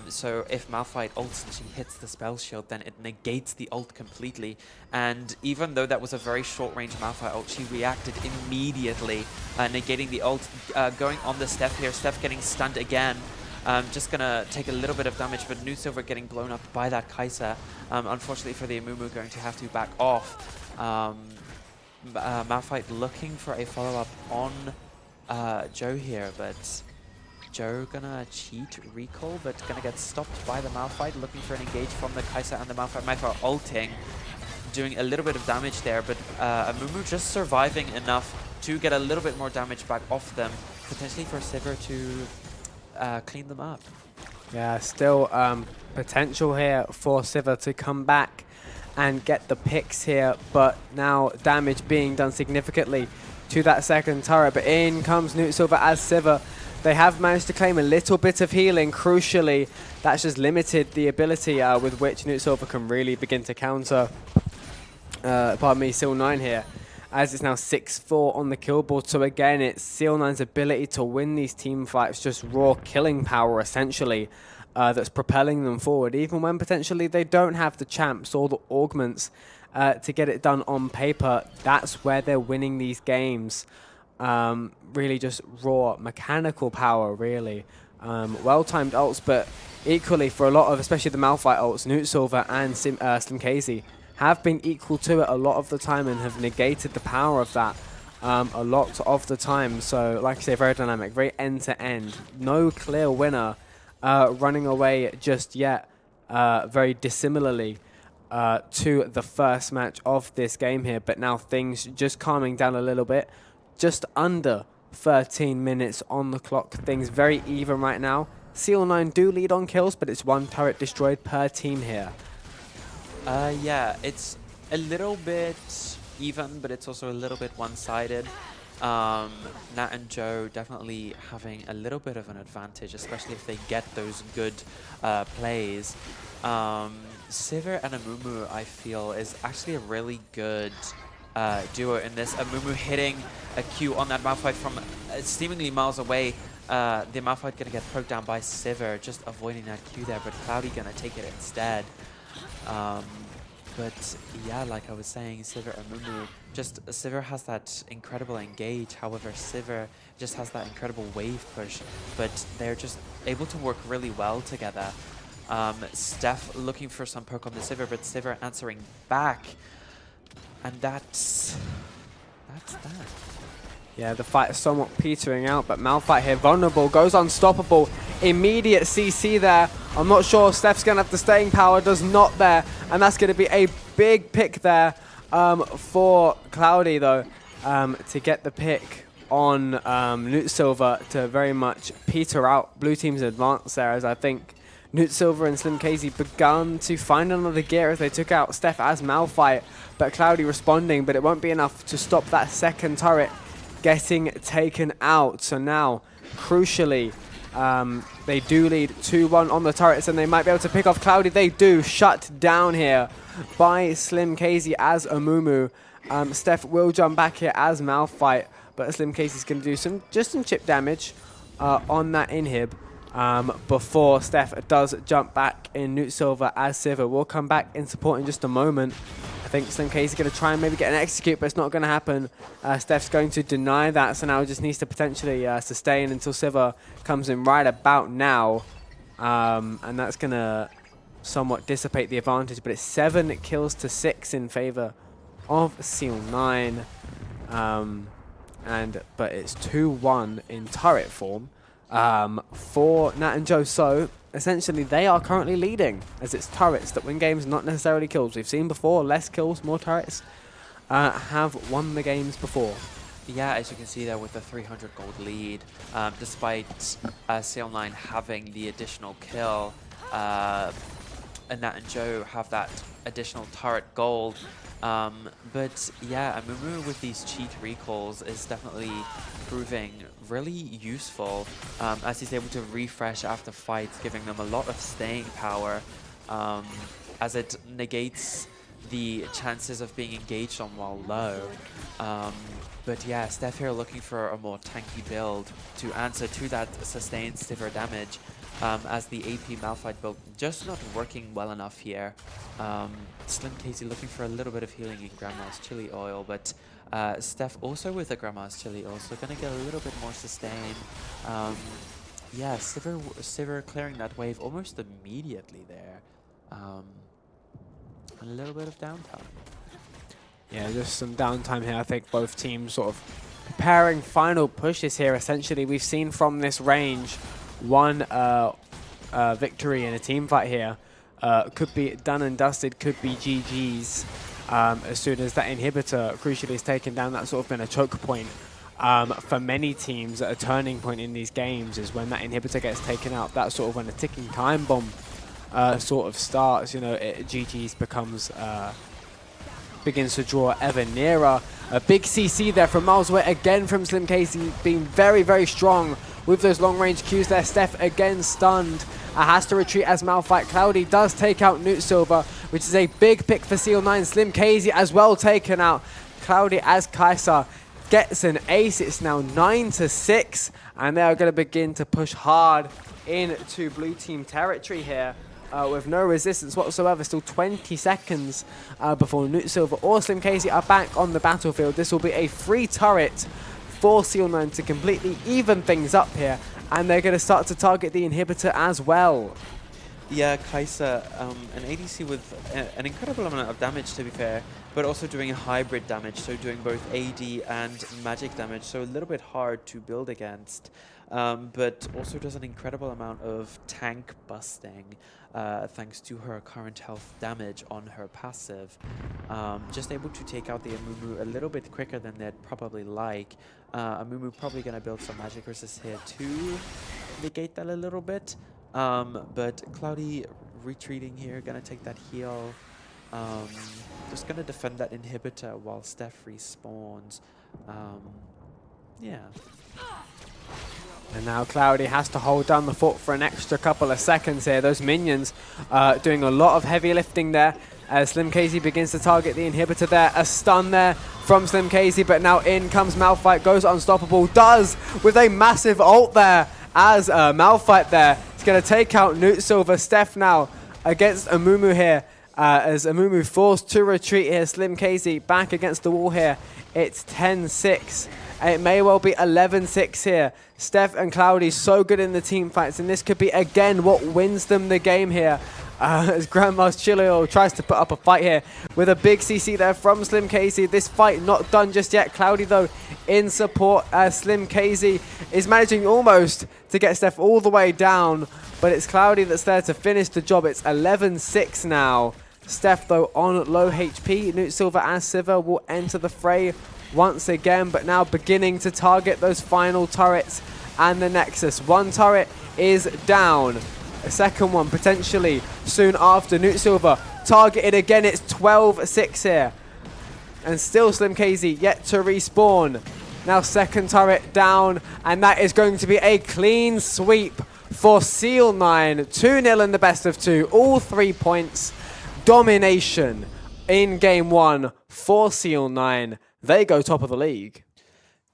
So if Malphite ults and she hits the spell shield, then it negates the ult completely. And even though that was a very short range Malphite ult, she reacted immediately, negating the ult, going on the Steph here. Steph getting stunned again. Just gonna take a little bit of damage, but New Silver getting blown up by that Kai'Sa. Unfortunately for the Amumu, going to have to back off. Malphite looking for a follow-up on Joe here, but Joe gonna cheat recall, but gonna get stopped by the Malphite, looking for an engage from the Kai'Sa and the Malphite. Malphite ulting, doing a little bit of damage there, but Amumu just surviving enough to get a little bit more damage back off them, potentially for Sivir to clean them up. Yeah, still potential here for Sivir to come back and get the picks here, but now damage being done significantly to that second turret. But in comes Newt Silver as Sivir. They have managed to claim a little bit of healing. Crucially, that's just limited the ability with which Newt Silver can really begin to counter, pardon me, CL9 here, as it's now 6-4 on the kill board. So again, it's CL9's ability to win these team fights, just raw killing power essentially, that's propelling them forward, even when potentially they don't have the champs or the augments to get it done on paper. That's where they're winning these games. Really just raw mechanical power, really. Well-timed ults, but equally for a lot of, especially the Malphite ults, Newt Silver and Slim KZ have been equal to it a lot of the time and have negated the power of that a lot of the time. So, like I say, very dynamic, very end-to-end. No clear winner running away just yet, very dissimilarly to the first match of this game here. But now things just calming down a little bit. Just under 13 minutes on the clock. Things very even right now. CL9 do lead on kills, but it's 1 turret destroyed per team here. Yeah, it's a little bit even, but it's also a little bit one-sided. Nat and Joe definitely having a little bit of an advantage, especially if they get those good plays. Sivir and Amumu, I feel, is actually a really good duo in this. Amumu hitting a Q on that Malphite from seemingly miles away. The Malphite gonna get poked down by Sivir, just avoiding that Q there, but Cloudy gonna take it instead. But yeah, like I was saying, Sivir and Amumu, just Sivir has that incredible engage. However, Sivir just has that incredible wave push, but they're just able to work really well together. Steph looking for some poke on the Sivir, but Sivir answering back. And that's that. Yeah, the fight is somewhat petering out, but Malphite here, vulnerable, goes unstoppable. Immediate CC there. I'm not sure Steph's going to have the staying power, does not there. And that's going to be a big pick there for Cloudy, though, to get the pick on Newt Silver to very much peter out Blue Team's advance there, as I think Newt Silver and Slim KZ begun to find another gear as they took out Steph as Malphite, but Cloudy responding, but it won't be enough to stop that second turret getting taken out. So now, crucially, they do lead 2-1 on the turrets, and they might be able to pick off Cloudy. They do, shut down here by Slim KZ as Amumu. Steph will jump back here as Malphite, but Slim KZ is going to do some chip damage on that inhib. before Steph does jump back in Newt Silver as Sivir. We'll come back in support in just a moment. I think Slim Casey is going to try and maybe get an execute, but it's not going to happen. Steph's going to deny that, so now he just needs to potentially sustain until Sivir comes in right about now. And that's going to somewhat dissipate the advantage, but it's 7 kills to 6 in favor of Seal9. But it's 2-1 in turret form for Nat and Joe. So essentially they are currently leading, as it's turrets that win games, not necessarily kills. We've seen before, less kills, more turrets have won the games before. Yeah, as you can see there with the 300 gold lead, despite Seal9 having the additional kill, and Nat and Joe have that additional turret gold. But yeah, Amumu with these cheat recalls is definitely proving really useful, as he's able to refresh after fights, giving them a lot of staying power, as it negates the chances of being engaged on while low. But yeah, Steph here looking for a more tanky build to answer to that sustained Sivir damage, as the AP Malphite build just not working well enough here. Slim Casey looking for a little bit of healing in Grandma's Chili Oil, but Steph also with the Grandma's Chili Oil, so gonna get a little bit more sustain. Yeah, Sivir clearing that wave almost immediately there. A little bit of downtime. Yeah, just some downtime here. I think both teams sort of preparing final pushes here. Essentially, we've seen from this range one victory in a team fight here. Could be done and dusted, could be GG's as soon as that inhibitor crucially is taken down. That's sort of been a choke point for many teams. A turning point in these games is when that inhibitor gets taken out. That's sort of when a ticking time bomb sort of starts. You know, GG's begins to draw ever nearer. A big CC there from miles away again from Slim Casey, being very, very strong with those long-range Qs there. Steph again stunned. Has to retreat as Malphite. Cloudy does take out Newt Silver, which is a big pick for Seal9. Slim Casey as well taken out. Cloudy as Kai'Sa gets an ace. It's now 9-6, and they are going to begin to push hard into blue team territory here. With no resistance whatsoever. Still 20 seconds before Newt Silver or Slim Casey are back on the battlefield. This will be a free turret for Seal9 to completely even things up here, and they're going to start to target the inhibitor as well. Yeah, Kai'Sa, an ADC with an incredible amount of damage, to be fair, but also doing hybrid damage, so doing both AD and magic damage, so a little bit hard to build against, but also does an incredible amount of tank busting, thanks to her current health damage on her passive. Just able to take out the Amumu a little bit quicker than they'd probably like. Amumu probably going to build some magic resist here to negate that a little bit. But Cloudy retreating here, gonna take that heal. Just gonna defend that inhibitor while Steph respawns. Yeah. And now Cloudy has to hold down the fort for an extra couple of seconds here. Those minions doing a lot of heavy lifting there. As Slim Casey begins to target the inhibitor there. A stun there from Slim Casey, but now in comes Malphite, goes unstoppable, does with a massive ult there as Malphite there. It's going to take out Newt Silver. Steph now against Amumu here, as Amumu forced to retreat here. Slim Casey back against the wall here. It's 10-6. It may well be 11-6 here. Steph and Cloudy so good in the team fights, and this could be again what wins them the game here. As Grandma's Chilio tries to put up a fight here with a big CC there from Slim Casey. This fight not done just yet. Cloudy though in support as Slim Casey is managing almost to get Steph all the way down, but it's Cloudy that's there to finish the job. It's 11-6 now. Steph though on low HP. Newt Silver and Sivir will enter the fray once again, but now beginning to target those final turrets and the Nexus. One turret is down. A second one potentially soon after. Newt Silver targeted again. It's 12-6 here. And still Slim Casey yet to respawn. Now second turret down, and that is going to be a clean sweep for Seal9. 2-0 in the best of two. All 3 points. Domination in game one for Seal9. They go top of the league.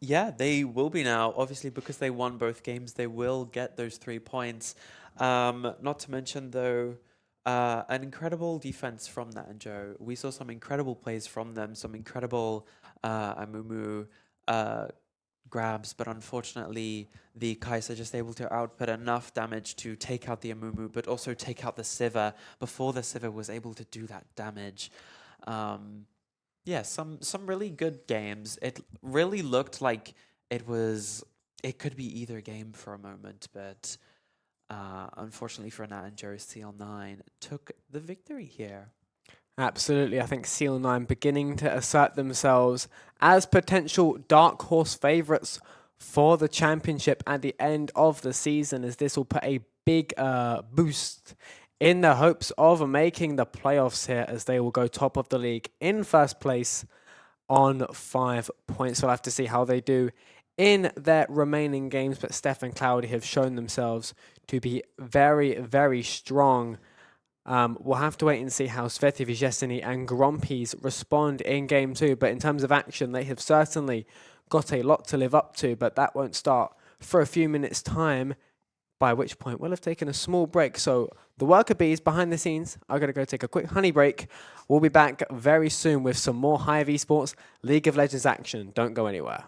Yeah, they will be now. Obviously, because they won both games, they will get those 3 points. Not to mention, though, an incredible defense from Nat and Joe. We saw some incredible plays from them, some incredible Amumu uh, grabs, but unfortunately, the Kai'Sa just able to output enough damage to take out the Amumu, but also take out the Sivir before the Sivir was able to do that damage. Um, yeah, some really good games. It really looked like it could be either game for a moment, but unfortunately for Nat and Joe, CL9 took the victory here. Absolutely. I think CL9 beginning to assert themselves as potential dark horse favourites for the championship at the end of the season, as this will put a big boost in the hopes of making the playoffs here, as they will go top of the league in first place on 5 points. We'll have to see how they do in their remaining games, but Steph and Cloudy have shown themselves to be very, very strong. We'll have to wait and see how Sveti Vyzhesny and Grumpy's respond in Game 2, but in terms of action, they have certainly got a lot to live up to, but that won't start for a few minutes' time, by which point we'll have taken a small break. So the worker bees behind the scenes are going to go take a quick honey break. We'll be back very soon with some more Hive Esports League of Legends action. Don't go anywhere.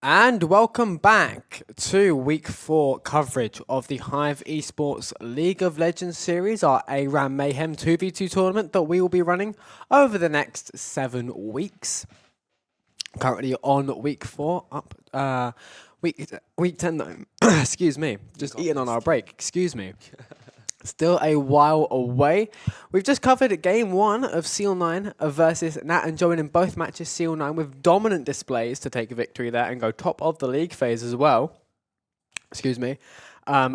And welcome back to week 4 coverage of the Hive Esports League of Legends series, our Aram Mayhem 2v2 tournament that we will be running over the next 7 weeks. Currently on week 4, week 10 though. Excuse me, just eating on our break. Excuse me. Still a while away. We've just covered game 1 of Seal9 versus Nat and Joey in both matches. Seal9 with dominant displays to take a victory there and go top of the league phase as well. Excuse me.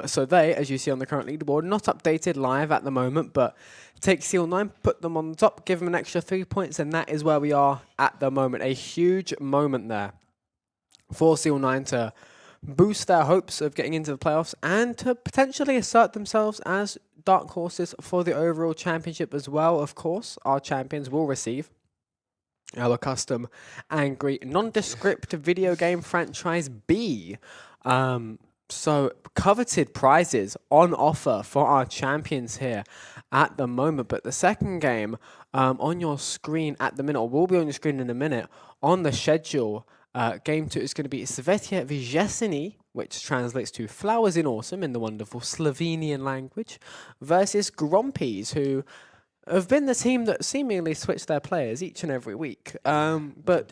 So they, as you see on the current leaderboard, not updated live at the moment, but take Seal9, put them on the top, give them an extra 3 points, and that is where we are at the moment. A huge moment there for Seal9 to boost their hopes of getting into the playoffs and to potentially assert themselves as dark horses for the overall championship as well. Of course, our champions will receive our custom angry nondescript video game franchise B. So coveted prizes on offer for our champions here at the moment. But the second game on your screen at the minute, or will be on your screen in a minute, on the schedule, game 2 is going to be Svetje Vjeseni, which translates to Flowers in Autumn in the wonderful Slovenian language, versus Grompies, who have been the team that seemingly switch their players each and every week. But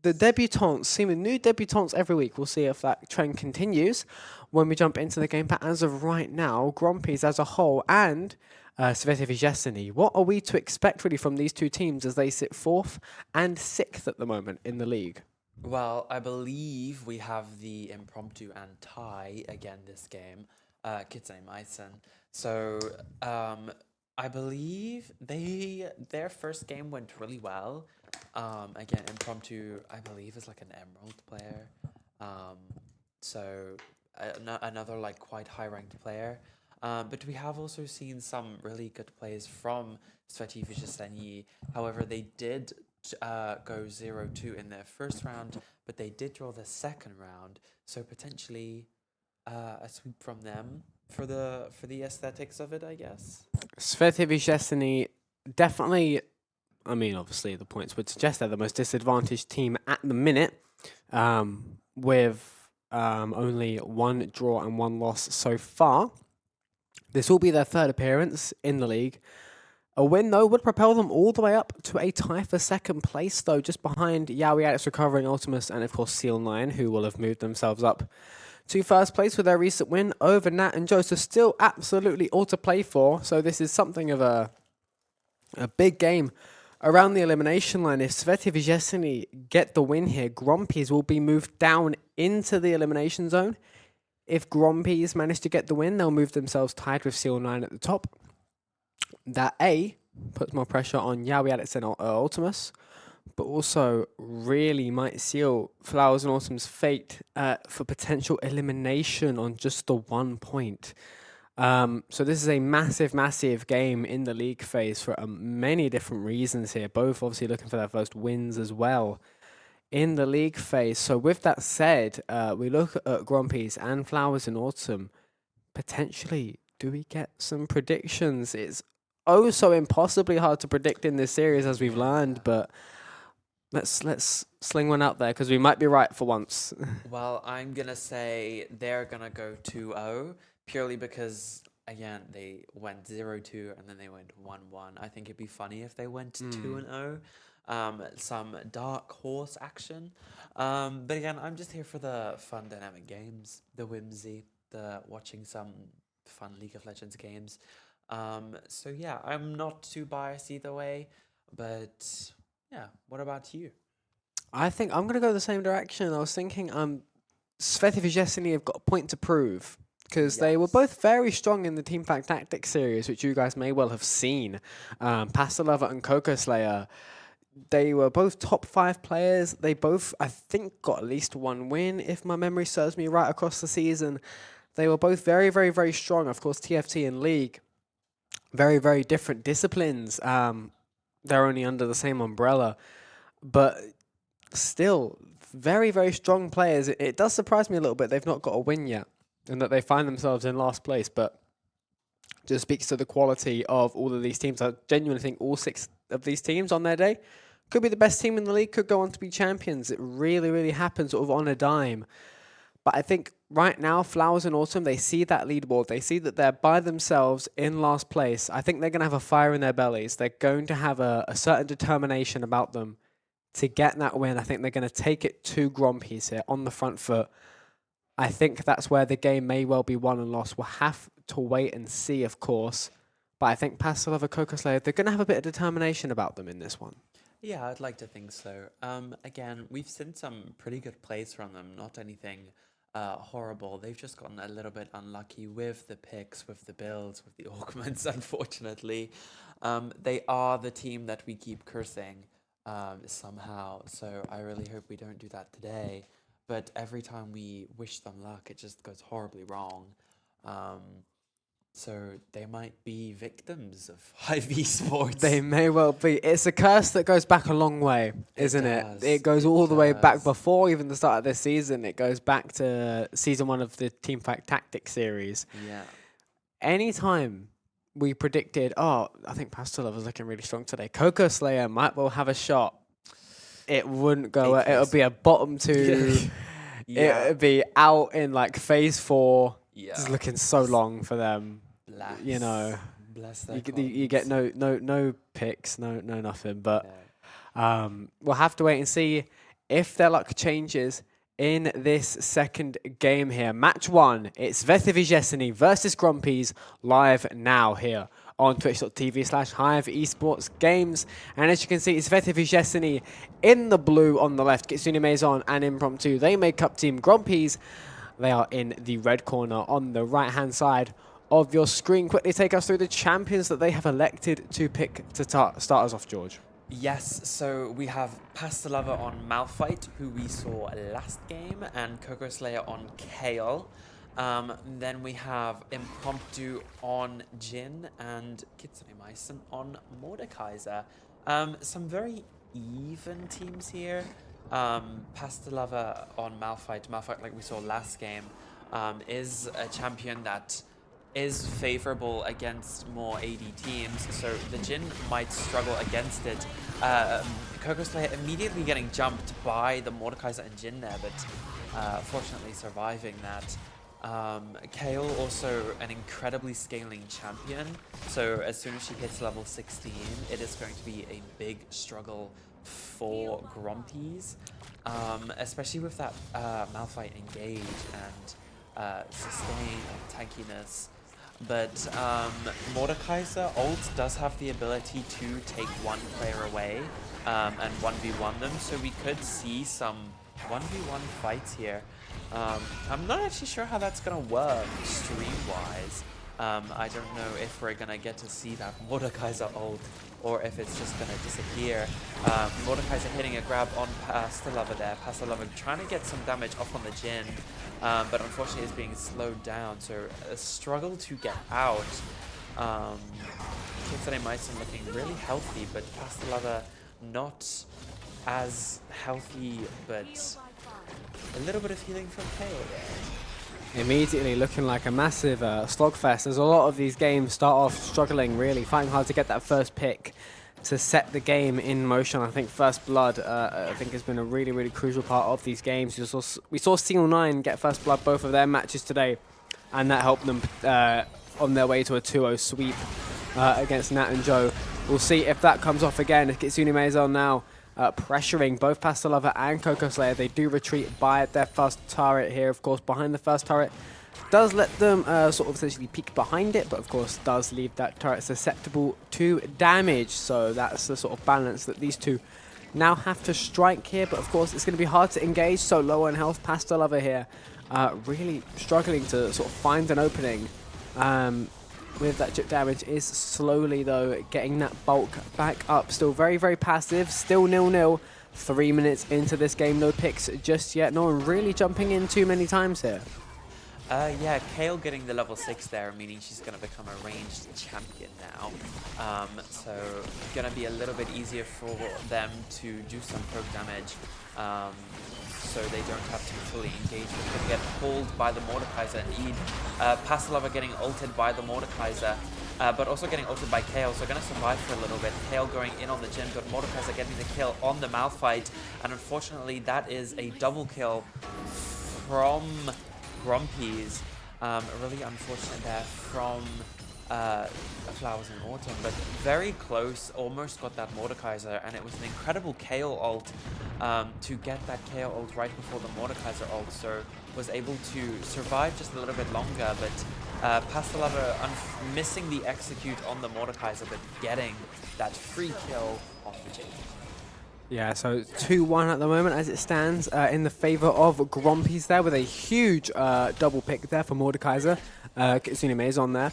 the debutants, seeming new debutants every week. We'll see if that trend continues when we jump into the game. But as of right now, Grompies as a whole and Svetje Vjeseni, what are we to expect really from these two teams as they sit 4th and 6th at the moment in the league? Well, I believe we have the impromptu and tie again this game, Kitsune Maisen. So, I believe their first game went really well. Again, impromptu, I believe, is like an Emerald player. So another like quite high-ranked player. But we have also seen some really good plays from Svetje Vjeseni. However, they did go 0-2 in their first round, but they did draw the second round, so potentially a sweep from them for the aesthetics of it, I guess. Svetje Vjeseni definitely, I mean, obviously the points would suggest they're the most disadvantaged team at the minute, with only 1 draw and 1 loss so far. This will be their 3rd appearance in the league. A win, though, would propel them all the way up to a tie for 2nd place, though, just behind Yowie Alex recovering Ultimus and, of course, Seal9, who will have moved themselves up to 1st place with their recent win over Nat and Joseph. Still absolutely all to play for, so this is something of a big game around the elimination line. If Svetje Vjeseni get the win here, Grompies will be moved down into the elimination zone. If Grompies manage to get the win, they'll move themselves tied with Seal9 at the top. That puts more pressure on Yowie Alex and Ultimus, but also really might seal Flowers and Autumn's fate for potential elimination on just the 1 point. So this is a massive, massive game in the league phase for many different reasons here, both obviously looking for their first wins as well in the league phase. So with that said, we look at Grompies and Flowers in Autumn. Potentially, do we get some predictions? It's oh so impossibly hard to predict in this series, as we've learned, but let's sling one out there because we might be right for once. Well, I'm gonna say they're gonna go 2-0 purely because again they went 0-2 and then they went 1-1. I think it'd be funny if they went 2-0. Some dark horse action. But again, I'm just here for the fun dynamic games, the whimsy, the watching some fun League of Legends games. So yeah, I'm not too biased either way, but yeah, what about you? I think I'm going to go the same direction. I was thinking Svetje Vjeseni have got a point to prove because they were both very strong in the Team Fact Tactics series, which you guys may well have seen. Pasta Lover and Coco Slayer, they were both top 5 players. They both, I think, got at least 1 win, if my memory serves me right, across the season. They were both very, very, very strong. Of course, TFT and League, very, very different disciplines. They're only under the same umbrella, but still very, very strong players. It does surprise me a little bit they've not got a win yet and that they find themselves in last place, but just speaks to the quality of all of these teams. I genuinely think all 6 of these teams on their day Could be the best team in the league, could go on to be champions. It really, really happens sort of on a dime. But I think right now, Flowers and Autumn, they see that leaderboard. They see that they're by themselves in last place. I think they're going to have a fire in their bellies. They're going to have a certain determination about them to get that win. I think they're going to take it to Grompies here on the front foot. I think that's where the game may well be won and lost. We'll have to wait and see, of course. But I think Pastelova, Coco Slayer, they're going to have a bit of determination about them in this one. Yeah, I'd like to think so. Again, we've seen some pretty good plays from them, not anything horrible. They've just gotten a little bit unlucky with the picks, with the builds, with the augments, unfortunately. They are the team that we keep cursing somehow, so I really hope we don't do that today. But every time we wish them luck, it just goes horribly wrong. So they might be victims of Hive Esports. They may well be. It's a curse that goes back a long way, isn't it? It goes all the way back before even the start of this season. It goes back to season 1 of the Teamfight Tactics series. Yeah. Anytime we predicted, I think Pastelova was looking really strong today, Coco Slayer might well have a shot. It wouldn't go. It'll be a bottom 2. Yeah. It'll be out in like phase 4. Yeah. It's looking so long for them. Bless. You know, Bless you get no picks, no nothing. But we'll have to wait and see if their luck changes in this second game here. Match 1, it's Vethevijesny versus Grompies live now here on twitch.tv/Hive Esports Games. And as you can see, it's Vethevijesny in the blue on the left. Kitsune Maison and Impromptu, they make up Team Grompies. They are in the red corner on the right-hand side of your screen. Quickly take us through the champions that they have elected to pick to start us off, George. Yes, so we have Pastelova on Malphite, who we saw last game, and Coco Slayer on Kale. Then we have Impromptu on Jin and Kitsune Maison on Mordekaiser. Some very even teams here. Pastelova on Malphite. Malphite, like we saw last game, is a champion that is favorable against more AD teams, so the Jin might struggle against it. Coco Slayer immediately getting jumped by the Mordekaiser and Jin there, but fortunately surviving that. Kale also an incredibly scaling champion, so as soon as she hits level 16, it is going to be a big struggle for Grompies, especially with that Malphite engage and sustain and tankiness. But Mordekaiser ult does have the ability to take one player away and 1v1 them, so we could see some 1v1 fights here. I'm not actually sure how that's going to work stream-wise. I don't know if we're going to get to see that Mordekaiser ult or if it's just going to disappear. Mordekaiser hitting a grab on Pastelova there. Pastelova trying to get some damage off on the Jin, but unfortunately is being slowed down, so a struggle to get out. Kitsune Maison looking really healthy, but Pastelova not as healthy, but a little bit of healing from Kale there. Immediately looking like a massive slogfest, as a lot of these games start off struggling, really fighting hard to get that first pick to set the game in motion. I think First Blood I think has been a really, really crucial part of these games. We saw Steel 9 get First Blood both of their matches today, and that helped them on their way to a 2-0 sweep against Nat and Joe. We'll see if that comes off again. Kitsune Maison now pressuring both Pastelova and Coco Slayer. They do retreat by their first turret here, of course, behind the first turret. Does let them sort of essentially peek behind it, but of course does leave that turret susceptible to damage. So that's the sort of balance that these two now have to strike here. But of course it's going to be hard to engage, so low on health. Pastelova here really struggling to sort of find an opening. With that chip damage, is slowly though getting that bulk back up. Still very, very passive, still 0-0. 3 minutes into this game, no picks just yet. No one really jumping in too many times here. Yeah, Kale getting the level 6 there, meaning she's going to become a ranged champion now. So going to be a little bit easier for them to do some poke damage. So they don't have to fully engage. They're going to get pulled by the Mordekaiser indeed. Pastelova getting ulted by the Mordekaiser. but also getting ulted by Kale, so going to survive for a little bit. Kale going in on the Jin, but Mordekaiser getting the kill on the Malphite, and unfortunately that is a double kill from Grumpies. Really unfortunate there from Flowers in Autumn, but very close, almost got that Mordekaiser, and it was an incredible Kale ult to get that Kale ult right before the Mordekaiser ult, so was able to survive just a little bit longer, but Pastelava missing the execute on the Mordekaiser, but getting that free kill on the Jin. Yeah, so 2-1 at the moment as it stands in the favor of Grumpies there with a huge double pick there for Mordekaiser. Kitsune Maze on there,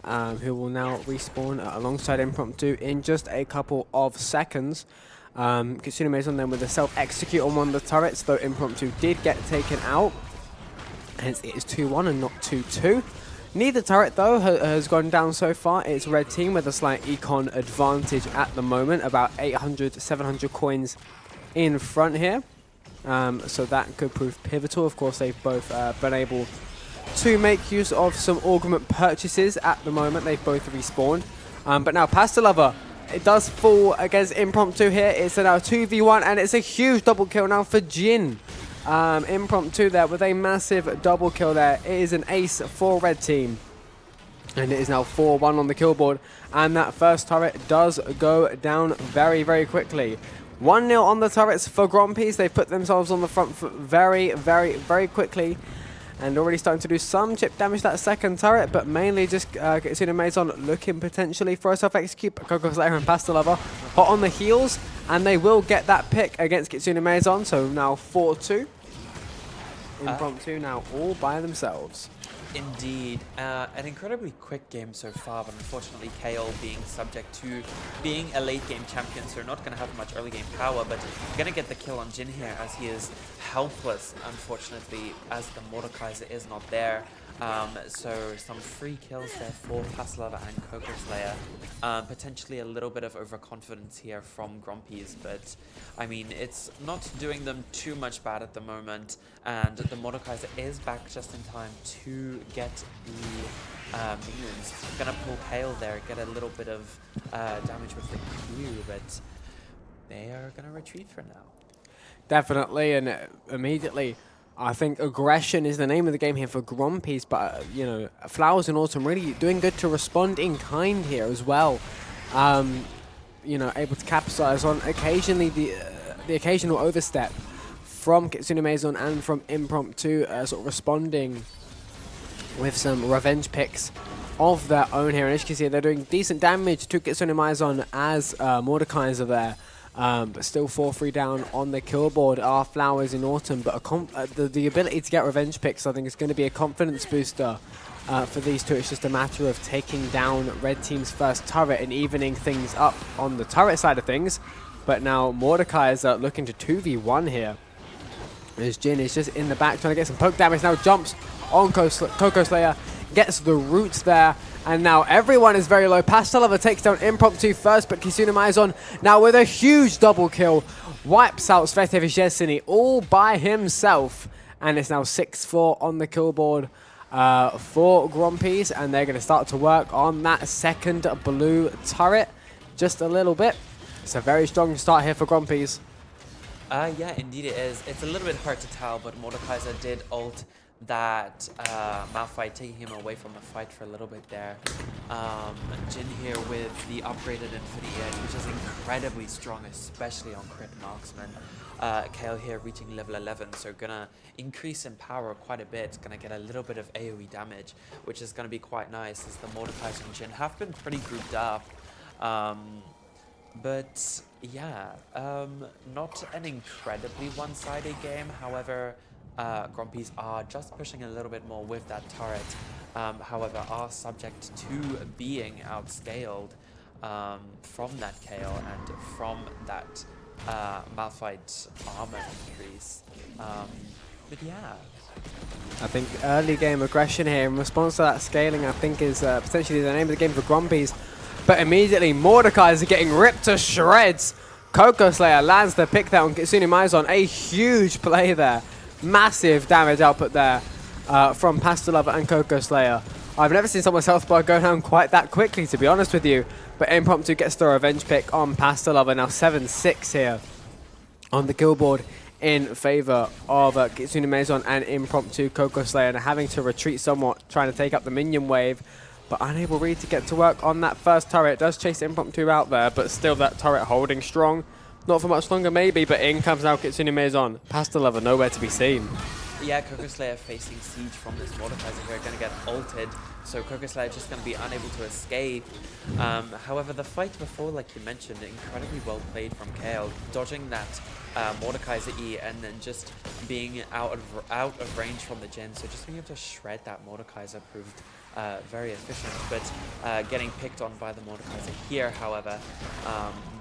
who will now respawn alongside Impromptu in just a couple of seconds. Kitsune Maze on them with a self-execute on one of the turrets, though Impromptu did get taken out. Hence it is 2-1 and not 2-2. Neither turret, though, has gone down so far. It's red team with a slight econ advantage at the moment, about 800, 700 coins in front here. So that could prove pivotal. Of course, they've both been able to make use of some augment purchases at the moment. They've both respawned. But now Pastelava, it does fall against Impromptu here. It's now 2v1, and it's a huge double kill now for Jin. Impromptu there with a massive double kill there. It is an ace for red team. And it is now 4-1 on the kill board. And that first turret does go down very, very quickly. 1-0 on the turrets for Grumpies. They've put themselves on the front foot very, very, very quickly. And already starting to do some chip damage that second turret, but mainly just Kitsune Maison looking potentially for a self-execute. Coco Slayer and Pastelava hot on the heels, and they will get that pick against Kitsune Maison. So now 4-2. Impromptu now all by themselves. Indeed. An incredibly quick game so far, but unfortunately Kale being subject to being a late game champion, so not going to have much early game power, but going to get the kill on Jin here as he is helpless, unfortunately, as the Mordekaiser is not there. So some free kills there for Pastelava and Coco Slayer. Potentially a little bit of overconfidence here from Grumpies, but I mean, it's not doing them too much bad at the moment, and the Mordekaiser is back just in time to get the minions. Gonna pull Kale there, get a little bit of damage with the Q, but they are gonna retreat for now. Definitely, and immediately, I think aggression is the name of the game here for Grumpies, but, you know, Flowers in Autumn really doing good to respond in kind here as well. You know, able to capitalize on occasionally the occasional overstep from Kitsune Maison and from Impromptu, sort of responding with some revenge picks of their own here. And as you can see, they're doing decent damage to Kitsune Maison as Mordekaiser there. But still 4-3 down on the kill board are Flowers in Autumn. But the ability to get revenge picks, I think, is going to be a confidence booster for these two. It's just a matter of taking down red team's first turret and evening things up on the turret side of things. But now Mordekaiser looking to 2v1 here. As Jin is just in the back trying to get some poke damage. Now jumps on Coco Slayer, gets the roots there. And now everyone is very low. Pastelava takes down Impromptu first, but Kitsune Maison now with a huge double kill wipes out Svetev Jesini all by himself. And it's now 6-4 on the kill board for Grumpies. And they're going to start to work on that second blue turret just a little bit. It's a very strong start here for Grumpies. Yeah, indeed it is. It's a little bit hard to tell, but Mordekaiser did ult that Malphite, taking him away from the fight for a little bit there. Jin here with the upgraded Infinity Edge, which is incredibly strong, especially on crit marksman. Kale here reaching level 11, so gonna increase in power quite a bit. Gonna get a little bit of AoE damage, which is gonna be quite nice, as the Mordekaiser and Jin have been pretty grouped up. But yeah, not an incredibly one-sided game. However, Grumpies are just pushing a little bit more with that turret. However, are subject to being outscaled from that Kale and from that Malphite armor increase. But yeah. I think early game aggression here in response to that scaling, I think, is potentially the name of the game for Grumpies. But immediately, Mordekaiser getting ripped to shreds. Coco Slayer lands the pick there on Kitsune Maison. A huge play there. Massive damage output there from Pastelava and Coco Slayer I've never seen someone's health bar go down quite that quickly, to be honest with you. But Impromptu gets the revenge pick on Pasta Lover. Now 7-6 here on the kill board in favor of Kitsune Maison and Impromptu. Coco Slayer and having to retreat somewhat, trying to take up the minion wave, but unable really to get to work on that first turret. Does chase Impromptu out there, but still that turret holding strong. Not for much longer maybe, but in comes now Kitsune Maison. Pasta Lover nowhere to be seen. Yeah, Coco Slayer facing siege from this Mordekaiser here, going to get ulted, so Coco Slayer just going to be unable to escape. However, the fight before, like you mentioned, incredibly well played from Kale, dodging that Mordekaiser E and then just being out of range from the Jhin, so just being able to shred that Mordekaiser proved very efficient, but getting picked on by the Mordekaiser here, however,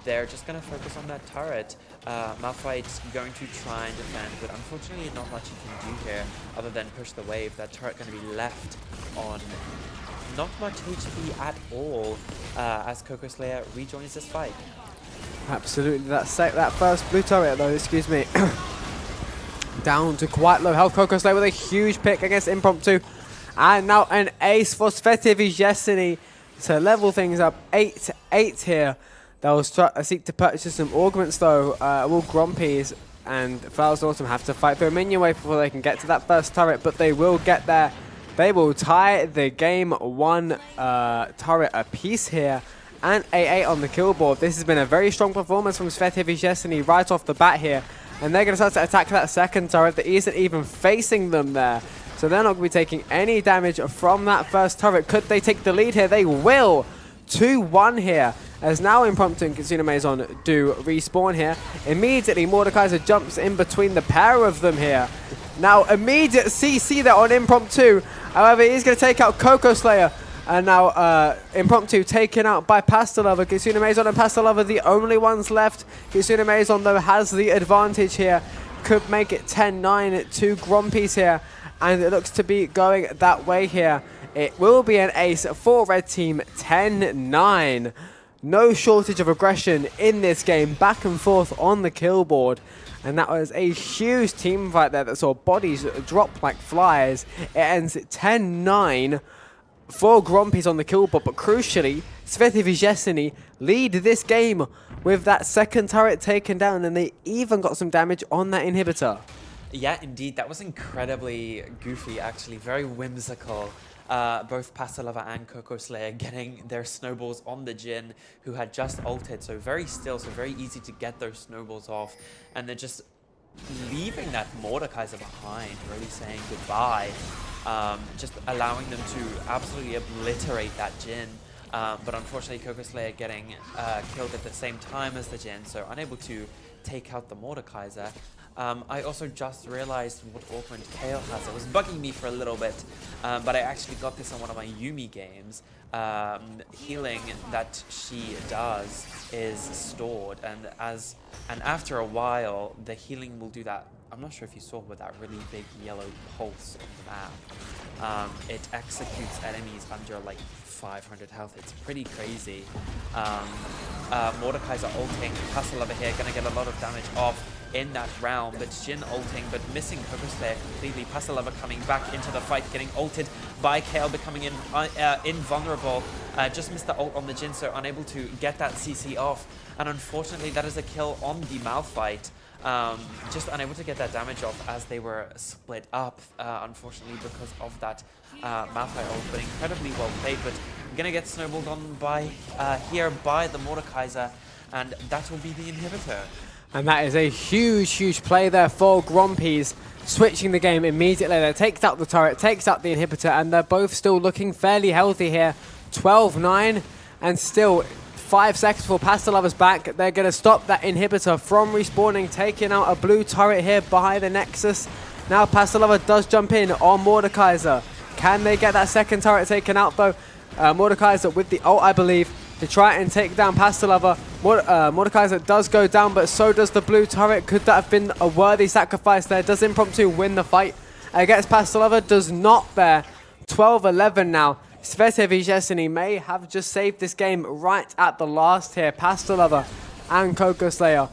they're just going to focus on that turret. Malphite's going to try and defend, but unfortunately not much he can do here other than push the wave. That turret going to be left on not much HP at all as Coco Slayer rejoins this fight. Absolutely, that first blue turret though, excuse me, down to quite low health. Coco Slayer with a huge pick against Impromptu. And now an ace for Sveti Vizhesny to level things up 8-8 here. They'll seek to purchase some augments though. Will Grompies and Flowers Autumn have to fight through a minion wave before they can get to that first turret, but they will get there. They will tie the game 1 turret apiece here. And 8-8 on the kill board. This has been a very strong performance from Sveti Vizhesny right off the bat here. And they're going to start to attack that second turret that isn't even facing them there. So they're not going to be taking any damage from that first turret. Could they take the lead here? They will. 2-1 here. As now Impromptu and Kitsune Maison do respawn here. Immediately Mordekaiser jumps in between the pair of them here. Now immediate CC there on Impromptu. However, he's going to take out Coco Slayer. And now Impromptu taken out by Pasta Lover. Kitsune Maison and Pasta Lover the only ones left. Kitsune Maison though has the advantage here. Could make it 10-9 to Grompies here. And it looks to be going that way here. It will be an ace for Red Team, 10-9. No shortage of aggression in this game, back and forth on the kill board. And that was a huge team fight there that saw bodies drop like flies. It ends 10-9 for Grompies on the kill board, but crucially, Sveti Vizhesny lead this game with that second turret taken down, and they even got some damage on that inhibitor. Yeah, indeed. That was incredibly goofy, actually. Very whimsical. Both Pasta Lover and Coco Slayer getting their snowballs on the Jhin, who had just ulted. So very still, so very easy to get those snowballs off. And then just leaving that Mordekaiser behind, really saying goodbye. Just allowing them to absolutely obliterate that Jhin. But unfortunately, Coco Slayer getting killed at the same time as the Jhin, so unable to take out the Mordekaiser. I also just realized what augment Kale has. It was bugging me for a little bit, but I actually got this on one of my Yumi games. Healing that she does is stored, and after a while, the healing will do that. I'm not sure if you saw with that really big yellow pulse on the map. It executes enemies under like 500 health. It's pretty crazy. Mordekaiser ulting. Pasta Lover here gonna get a lot of damage off in that round, but Jhin ulting, but missing Coco Slayer completely. Pasta Lover coming back into the fight, getting ulted by Kale, becoming invulnerable. Just missed the ult on the Jhin, so unable to get that CC off. And unfortunately, that is a kill on the Malphite. Just unable to get that damage off as they were split up, unfortunately, because of that Malphite ult, but incredibly well played. But gonna get snowballed on by here by the Mordekaiser, and that will be the inhibitor. And that is a huge, huge play there for Grompies, switching the game immediately. They takes out the turret, takes out the inhibitor, and they're both still looking fairly healthy here. 12-9, and still 5 seconds before Pasta Lover's back. They're going to stop that inhibitor from respawning, taking out a blue turret here by the Nexus. Now Pasta Lover does jump in on Mordekaiser. Can they get that second turret taken out though? Mordekaiser with the ult, I believe, to try and take down Pasta Lover. Mordekaiser does go down, but so does the blue turret. Could that have been a worthy sacrifice there? Does Impromptu win the fight against Pasta Lover? Does not there. 12-11 now. Sveti Vizhesny may have just saved this game right at the last here. Pasta Lover and Coco Slayer,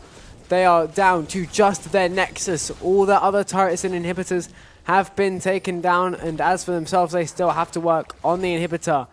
they are down to just their Nexus. All the other turrets and inhibitors have been taken down, and as for themselves, they still have to work on the inhibitor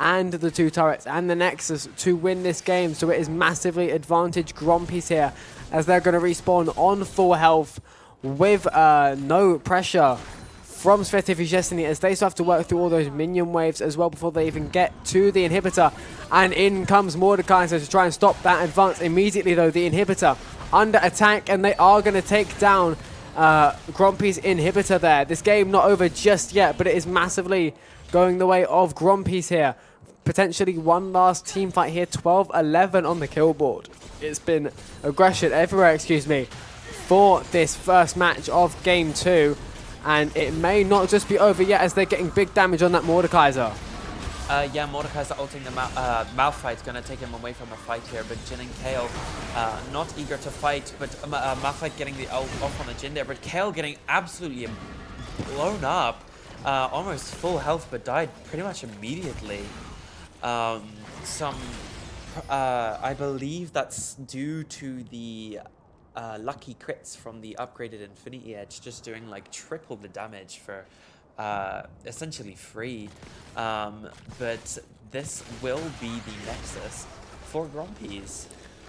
and the 2 turrets and the Nexus to win this game. So it is massively advantage Grompies here, as they're going to respawn on full health with no pressure from Svetivi's Destiny, as they still have to work through all those minion waves as well before they even get to the inhibitor. And in comes Mordekaiser to try and stop that advance immediately, though. The inhibitor under attack, and they are going to take down Grompi's inhibitor there. This game not over just yet, but it is massively going the way of Grompies here. Potentially one last team fight here. 12-11 on the kill board. It's been aggression everywhere, excuse me, for this first match of game 2. And it may not just be over yet, as they're getting big damage on that Mordekaiser. Yeah, Mordekaiser ulting the Malphite's going to take him away from a fight here, but Jin and Kale not eager to fight, but Malphite getting the ult off on the Jin there, but Kale getting absolutely blown up, almost full health, but died pretty much immediately. I believe that's due to the lucky crits from the upgraded Infinity Edge, just doing like triple the damage for essentially free. But this will be the Nexus for Grompies.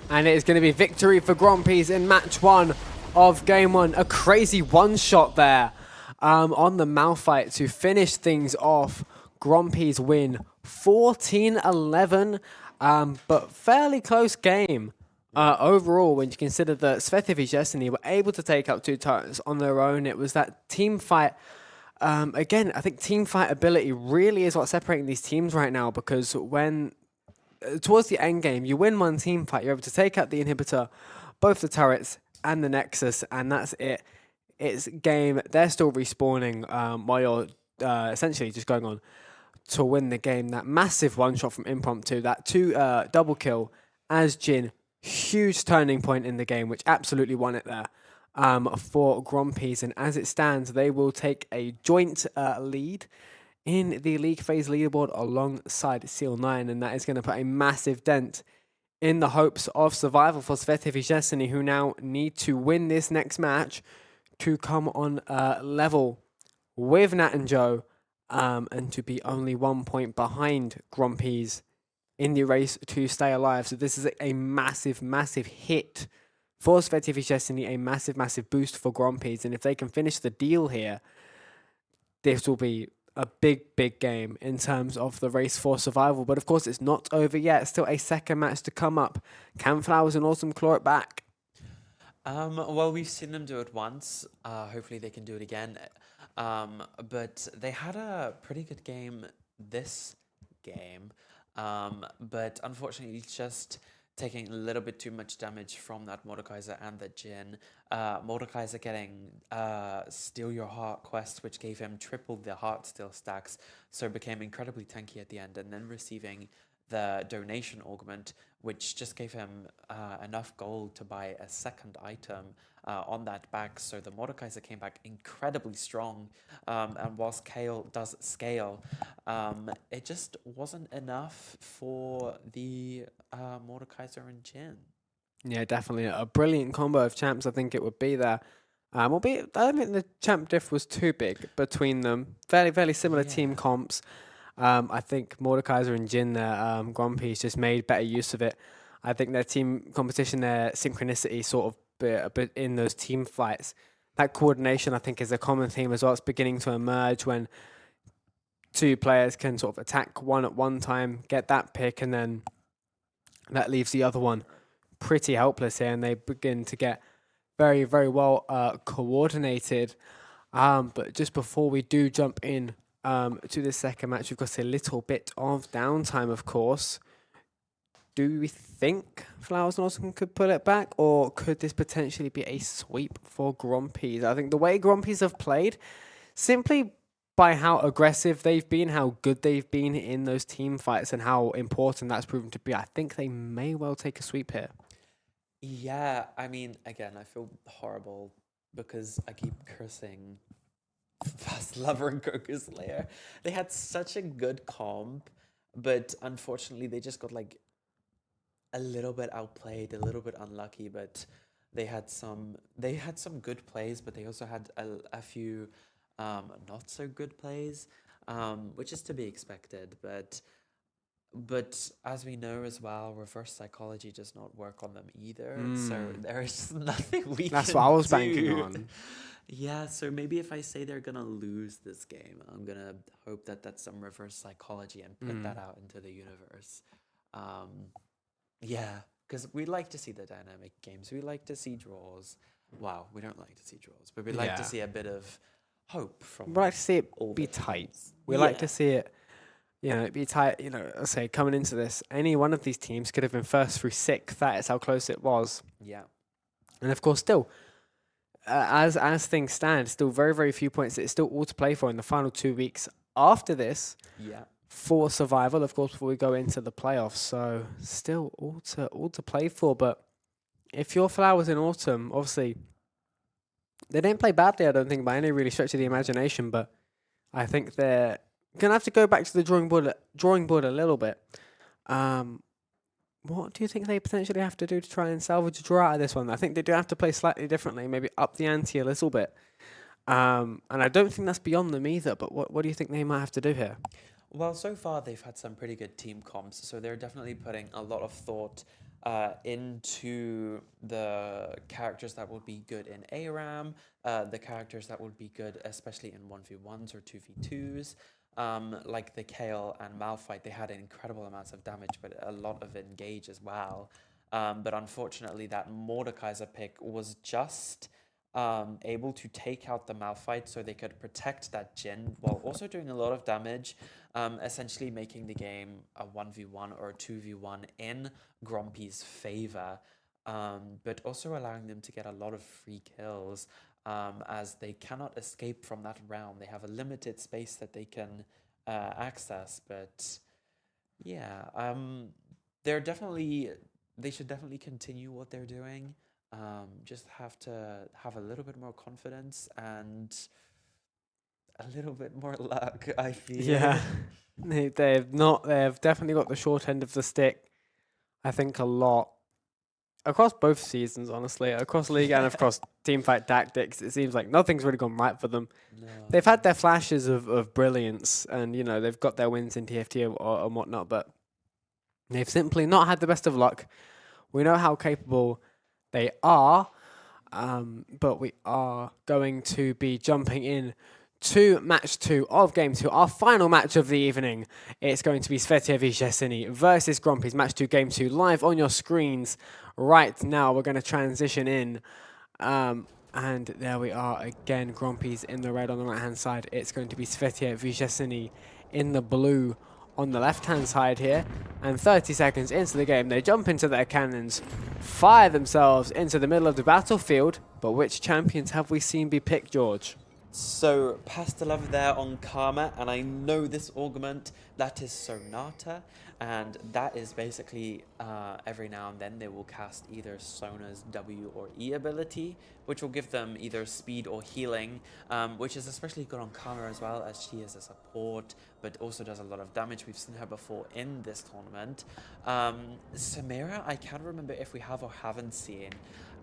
And it is going to be victory for Grompies in match 1 of game 1. A crazy one-shot there on the Malphite to finish things off. Grompies win 14-11, but fairly close game. Overall, when you consider that Svetivi's Destiny were able to take out 2 turrets on their own, it was that team fight. Again, I think team fight ability really is what's separating these teams right now, because when towards the end game, you win one team fight, you're able to take out the inhibitor, both the turrets and the Nexus, and that's it. It's game. They're still respawning while you're essentially just going on to win the game. That massive one-shot from Impromptu, that 2 double kill as Jin, huge turning point in the game, which absolutely won it there for Grompies. And as it stands, they will take a joint lead in the league phase leaderboard alongside Seal 9, and that is going to put a massive dent in the hopes of survival for Svetivi's Destiny, who now need to win this next match to come on level with Nat and Joe, and to be only 1 point behind Grompies in the race to stay alive. So this is a massive, massive hit for Svetivi's Destiny, a massive, massive boost for Grompies. And if they can finish the deal here, this will be a big, big game in terms of the race for survival. But of course, it's not over yet. Still a second match to come up. Can Flowers and Awesome claw it back? Well, we've seen them do it once. Hopefully they can do it again. But they had a pretty good game this game. But unfortunately, it's just taking a little bit too much damage from that Mordekaiser and the Jin. Mordekaiser getting Steal Your Heart quest, which gave him triple the heart steal stacks, so became incredibly tanky at the end, and then receiving the donation augment, which just gave him enough gold to buy a second item on that back. So the Mordekaiser came back incredibly strong, and whilst Kale does scale, it just wasn't enough for the Mordekaiser and Jin. Yeah, definitely a brilliant combo of champs. I think it would be there. Albeit, I don't think the champ diff was too big between them. Fairly similar team comps. I think Mordekaiser and Jin there, Grompies just made better use of it. I think their team competition, their synchronicity sort of a bit in those team fights. That coordination, I think, is a common theme as well. It's beginning to emerge when 2 players can sort of attack one at one time, get that pick, and then that leaves the other one pretty helpless here, and they begin to get very, very well coordinated. But just before we do jump in to the second match, we've got a little bit of downtime, of course. Do we think Flowers and Awesome could pull it back, or could this potentially be a sweep for Grompies? I think the way Grompies have played, simply by how aggressive they've been, how good they've been in those team fights, and how important that's proven to be, I think they may well take a sweep here. Yeah, I mean, again, I feel horrible because I keep cursing Fast Lover and Goku Slayer. They had such a good comp, but unfortunately they just got like a little bit outplayed, a little bit unlucky, but they had some good plays, but they also had a few not so good plays, which is to be expected. But as we know as well, reverse psychology does not work on them either. So there is just nothing we That's can what I was do. banking on. Yeah, so maybe if I say they're gonna lose this game, I'm gonna hope that that's some reverse psychology and put that out into the universe. Yeah, because we like to see the dynamic games. We like to see draws. Wow, we don't like to see draws, but we like to Yeah. see a bit of hope from We like to see it all be the tight. teams. We like to Yeah. see it, be tight. I say coming into this, any one of these teams could have been first through sixth. That is how close it was. Yeah. And of course, still, as things stand, still very, very few points. It's still all to play for in the final 2 weeks after this Yeah. for survival, of course, before we go into the playoffs. So still all to play for. But if your Flowers in Autumn, obviously, they didn't play badly, I don't think, by any really stretch of the imagination. But I think they're gonna have to go back to the drawing board a little bit. What do you think they potentially have to do to try and salvage a draw out of this one? I think they do have to play slightly differently, maybe up the ante a little bit. And I don't think that's beyond them either. But what do you think they might have to do here? Well, so far they've had some pretty good team comps, so they're definitely putting a lot of thought into the characters that would be good in ARAM, the characters that would be good, especially in 1v1s or 2v2s. Like the Kale and Malphite, they had incredible amounts of damage, but a lot of engage as well. But unfortunately, that Mordekaiser pick was just able to take out the Malphite so they could protect that Jhin while also doing a lot of damage, essentially making the game a 1v1 or a 2v1 in Grumpy's favor, but also allowing them to get a lot of free kills as they cannot escape from that realm. They have a limited space that they can access, but yeah, they should definitely continue what they're doing. Just have to have a little bit more confidence and a little bit more luck, I feel. Yeah, they've definitely got the short end of the stick. I think a lot across both seasons, honestly, across League and across Teamfight Tactics. It seems like nothing's really gone right for them. No. They've had their flashes of brilliance, and they've got their wins in TFT and whatnot, but they've simply not had the best of luck. We know how capable they are, but we are going to be jumping in to match 2 of game 2, our final match of the evening. It's going to be Svetia Vyshesini versus Grumpy's match 2, game 2, live on your screens right now. We're going to transition in, and there we are again. Grumpy's in the red on the right hand side. It's going to be Svetia Vyshesini in the blue on the left-hand side here, and 30 seconds into the game, they jump into their cannons, fire themselves into the middle of the battlefield. But which champions have we seen be picked, George? So, Pastelov there on Karma, and I know this augment, that is Sonata, and that is basically every now and then they will cast either Sona's W or E ability, which will give them either speed or healing, which is especially good on Karma as well, as she is a support, but also does a lot of damage. We've seen her before in this tournament. Samira, I can't remember if we have or haven't seen.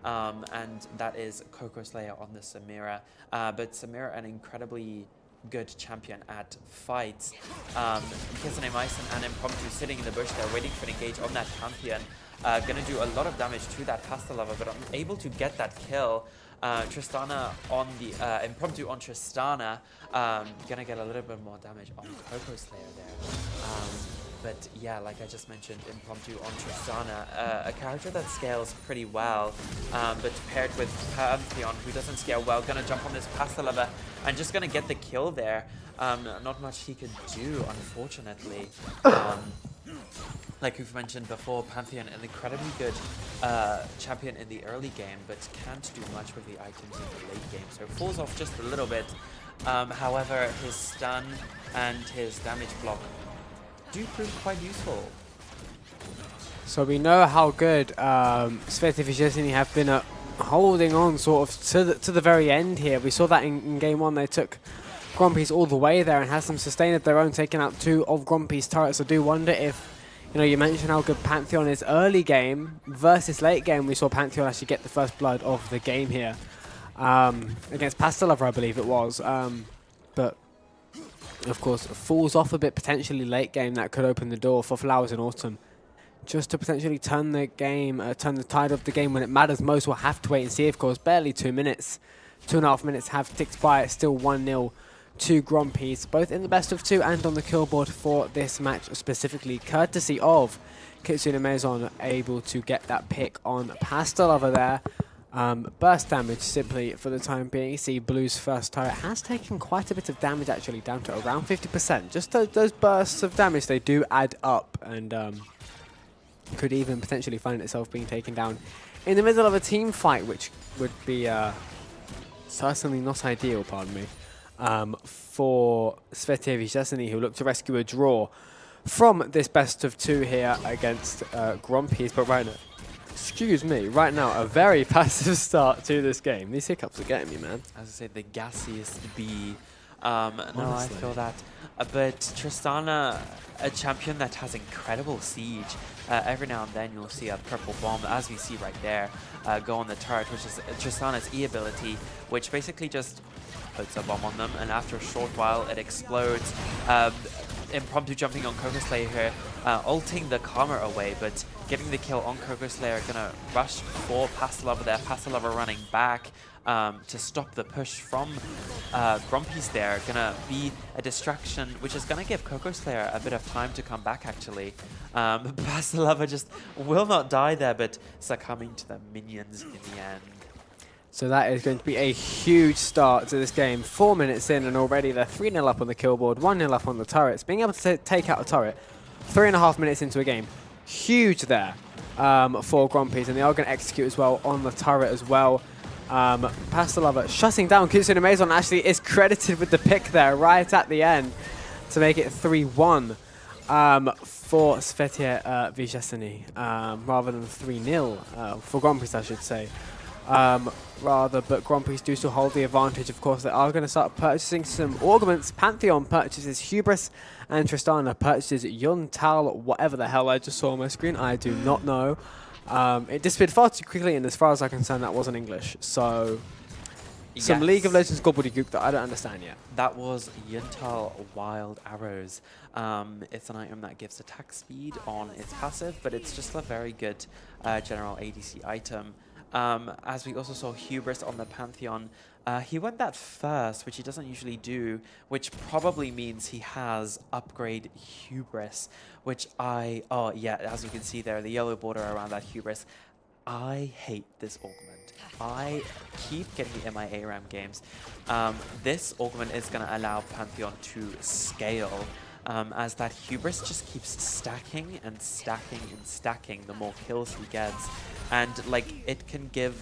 And that is Coco Slayer on the Samira. But Samira, an incredibly good champion at fights. Kisane Myson and Impromptu sitting in the bush there, waiting for an engage on that Pantheon. Gonna do a lot of damage to that Pasta Lover, but I'm able to get that kill. Tristana on the Impromptu on Tristana. Gonna get a little bit more damage on Coco Slayer there. But yeah, like I just mentioned, Impromptu on Tristana, a character that scales pretty well, but paired with Pantheon, who doesn't scale well, gonna jump on this Pasta Lover and just gonna get the kill there. Not much he could do, unfortunately. Like we've mentioned before, Pantheon, an incredibly good champion in the early game, but can't do much with the items in the late game, so falls off just a little bit. However, his stun and his damage block do prove quite useful. So we know how good Sveta Vyshesini have been at holding on sort of to the very end here. We saw that in game 1. They took Grumpy's all the way there and has them sustained of their own, taking out 2 of Grumpy's turrets. I do wonder if, you mentioned how good Pantheon is early game versus late game. We saw Pantheon actually get the first blood of the game here against Pasta Lover, I believe it was. but of course falls off a bit potentially late game. That could open the door for Flowers in Autumn just to potentially turn the game, turn the tide of the game when it matters most. We'll have to wait and see. Of course, barely 2 minutes, 2.5 minutes have ticked by. It's still 1-0 to Grompies, both in the best of 2 and on the kill board for this match specifically, courtesy of Kitsune Maison able to get that pick on Pasta Lover there. Burst damage simply for the time being. You see Blue's first turret has taken quite a bit of damage, actually down to around 50%. Just those bursts of damage, they do add up, and could even potentially find itself being taken down in the middle of a team fight, which would be certainly not ideal, pardon me, for Svetia Vyshesny, who look to rescue a draw from this best of 2 here against Grompies. But right now, excuse me, right now, a very passive start to this game. These hiccups are getting me, man. As I say, the gassiest bee. No, I feel that. But Tristana, a champion that has incredible siege. Every now and then you'll see a purple bomb, as we see right there, go on the turret, which is Tristana's E ability, which basically just puts a bomb on them, and after a short while it explodes. Impromptu jumping on Coco Slayer here, ulting the Karma away, but getting the kill on Coco Slayer. Gonna rush for Pasta Lover there. Pasta Lover running back to stop the push from Grompies there. Gonna be a distraction, which is gonna give Coco Slayer a bit of time to come back, actually. Pasta Lover just will not die there, but succumbing to the minions in the end. So that is going to be a huge start to this game. 4 minutes in, and already they're 3-0 up on the kill board, 1-0 up on the turrets. Being able to take out a turret 3.5 minutes into a game, huge there for Grompies, and they are going to execute as well on the turret as well. Pasta Lover shutting down Kitsune Maison actually is credited with the pick there right at the end to make it 3-1 for Svetia Vyshesny, rather than 3-0 for Grompies, I should say. But Grompies do still hold the advantage. Of course, they are going to start purchasing some augments. Pantheon purchases Hubris, and Tristana purchases Yuntal, whatever the hell I just saw on my screen. I do not know. It disappeared far too quickly, and as far as I'm concerned, that wasn't English. So, some League of Legends gobbledygook that I don't understand yet. That was Yuntal Wild Arrows. It's an item that gives attack speed on its passive, but it's just a very good general ADC item. As we also saw Hubris on the Pantheon, he went that first, which he doesn't usually do, which probably means he has upgrade Hubris, which oh yeah, as you can see there, the yellow border around that Hubris. I hate this augment. I keep getting it in my ARAM games. This augment is going to allow Pantheon to scale, as that Hubris just keeps stacking and stacking and stacking the more kills he gets. And like, it can give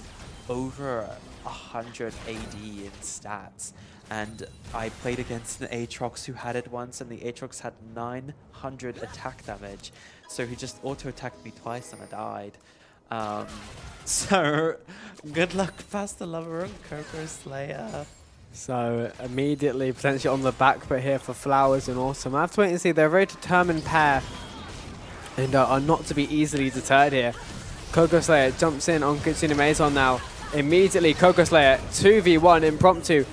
over 100 AD in stats. And I played against an Aatrox who had it once, and the Aatrox had 900 attack damage. So he just auto-attacked me twice and I died. So good luck, Pasta Lover and Coco Slayer. So immediately potentially on the back foot here for Flowers in Autumn. I have to wait and see. They're a very determined pair and are not to be easily deterred here. Coco Slayer jumps in on Kitsune Maison now. Immediately Coco Slayer 2v1 impromptu,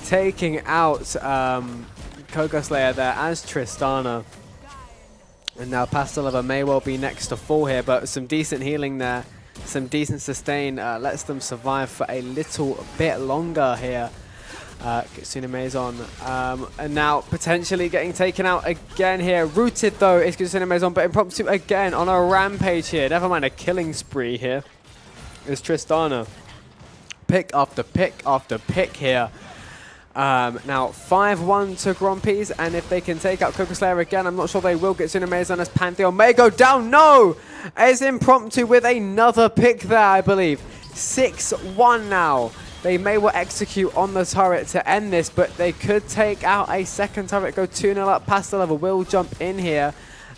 taking out Coco Slayer there as Tristana. And now Pasta Lover may well be next to fall here, but some decent healing there, some decent sustain lets them survive for a little bit longer here. Kitsune Maison, and now potentially getting taken out again here. Rooted though is Kitsune Maison, but impromptu again on a rampage here. Never mind a killing spree here. Is Tristana. Pick after pick after pick here. Now 5-1 to Grompies, and if they can take out Coco Slayer again, I'm not sure they will. Kitsune Maison as Pantheon may go down. No! As impromptu with another pick there, I believe. 6-1 now. They may well execute on the turret to end this, but they could take out a second turret, go 2-0 up. Pasta Lover will jump in here.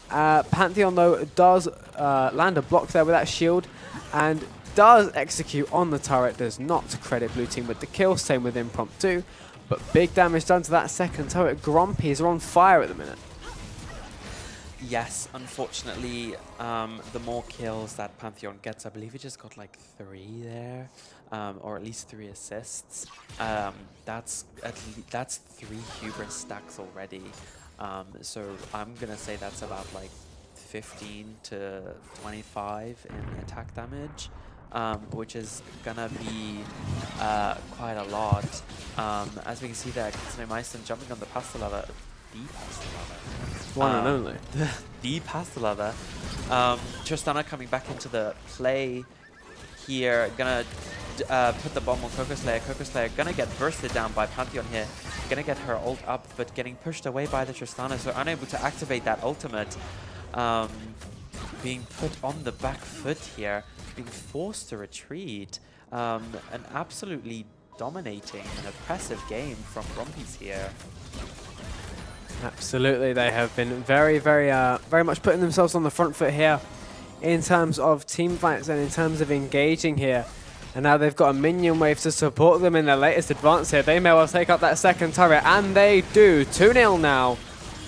Pantheon, though, does land a block there with that shield and does execute on the turret. Does not credit Blue Team with the kill, same with impromptu. But big damage done to that second turret. Grompies are on fire at the minute. Yes, unfortunately, the more kills that Pantheon gets, I believe he just got like 3 there, or at least 3 assists. That's 3 hubris stacks already. So I'm gonna say that's about like 15 to 25 in attack damage, which is gonna be quite a lot. As we can see there, Kitsune Maison jumping on the pasta lava. The pasta lava. One and only. The pasta lava. Tristana coming back into the play here, gonna put the bomb on Coco Slayer. Coco Slayer gonna get bursted down by Pantheon here, gonna get her ult up, but getting pushed away by the Tristana, so unable to activate that ultimate. Being put on the back foot here, being forced to retreat. An absolutely dominating and oppressive game from Grumpy's here. Absolutely, they have been very much putting themselves on the front foot here in terms of team fights and in terms of engaging here. And now they've got a minion wave to support them in their latest advance here. They may well take up that second turret, and they do. 2-0 now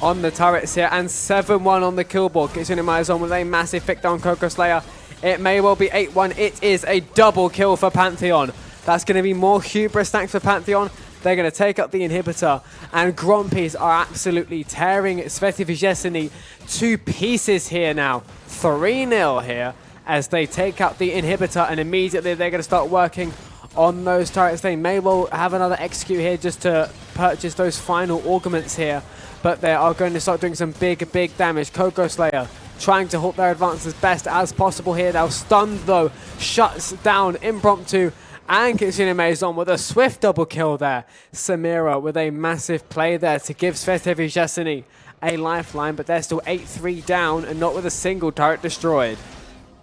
on the turrets here, and 7-1 on the kill board. Kitsune Maison with a massive pick down Coco Slayer. It may well be 8-1. It is a double kill for Pantheon. That's going to be more hubris stacks for Pantheon. They're going to take up the inhibitor, and Grompies are absolutely tearing Sveti Vyzhesny to pieces here now. 3-0 here as they take out the inhibitor, and immediately they're going to start working on those turrets. They may well have another execute here just to purchase those final augments here, but they are going to start doing some big damage. Coco Slayer trying to halt their advance as best as possible here. Now stunned though, shuts down Impromptu, and Kitsune Maison with a swift double kill there. Samira with a massive play there to give Sveti Vyzhesny a lifeline, but they're still 8-3 down and not with a single turret destroyed.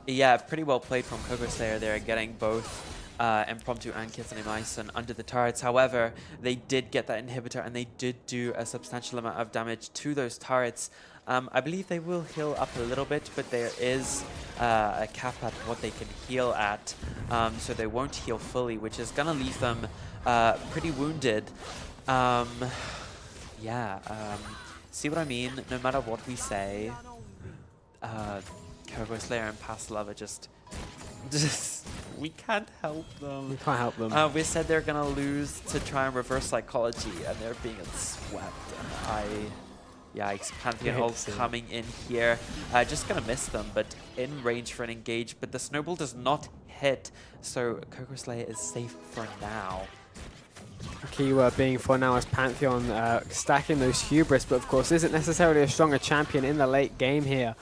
Yeah, pretty well played from Coco Slayer there, getting both Impromptu and Kitsune Maison under the turrets. However, they did get that inhibitor, and they did do a substantial amount of damage to those turrets. I believe they will heal up a little bit, but there is a cap at what they can heal at, so they won't heal fully, which is going to leave them pretty wounded. See what I mean? No matter what we say, Coco Slayer and Past Lava just we can't help them. We can't help them. We said they're going to lose to try and reverse psychology, and they're being swept. Yikes, Pantheon ult coming in here. Just going to miss them, but in range for an engage. But the snowball does not hit, so Coco Slayer is safe for now. Keyword being for now as Pantheon stacking those hubris, but of course isn't necessarily a stronger champion in the late game here.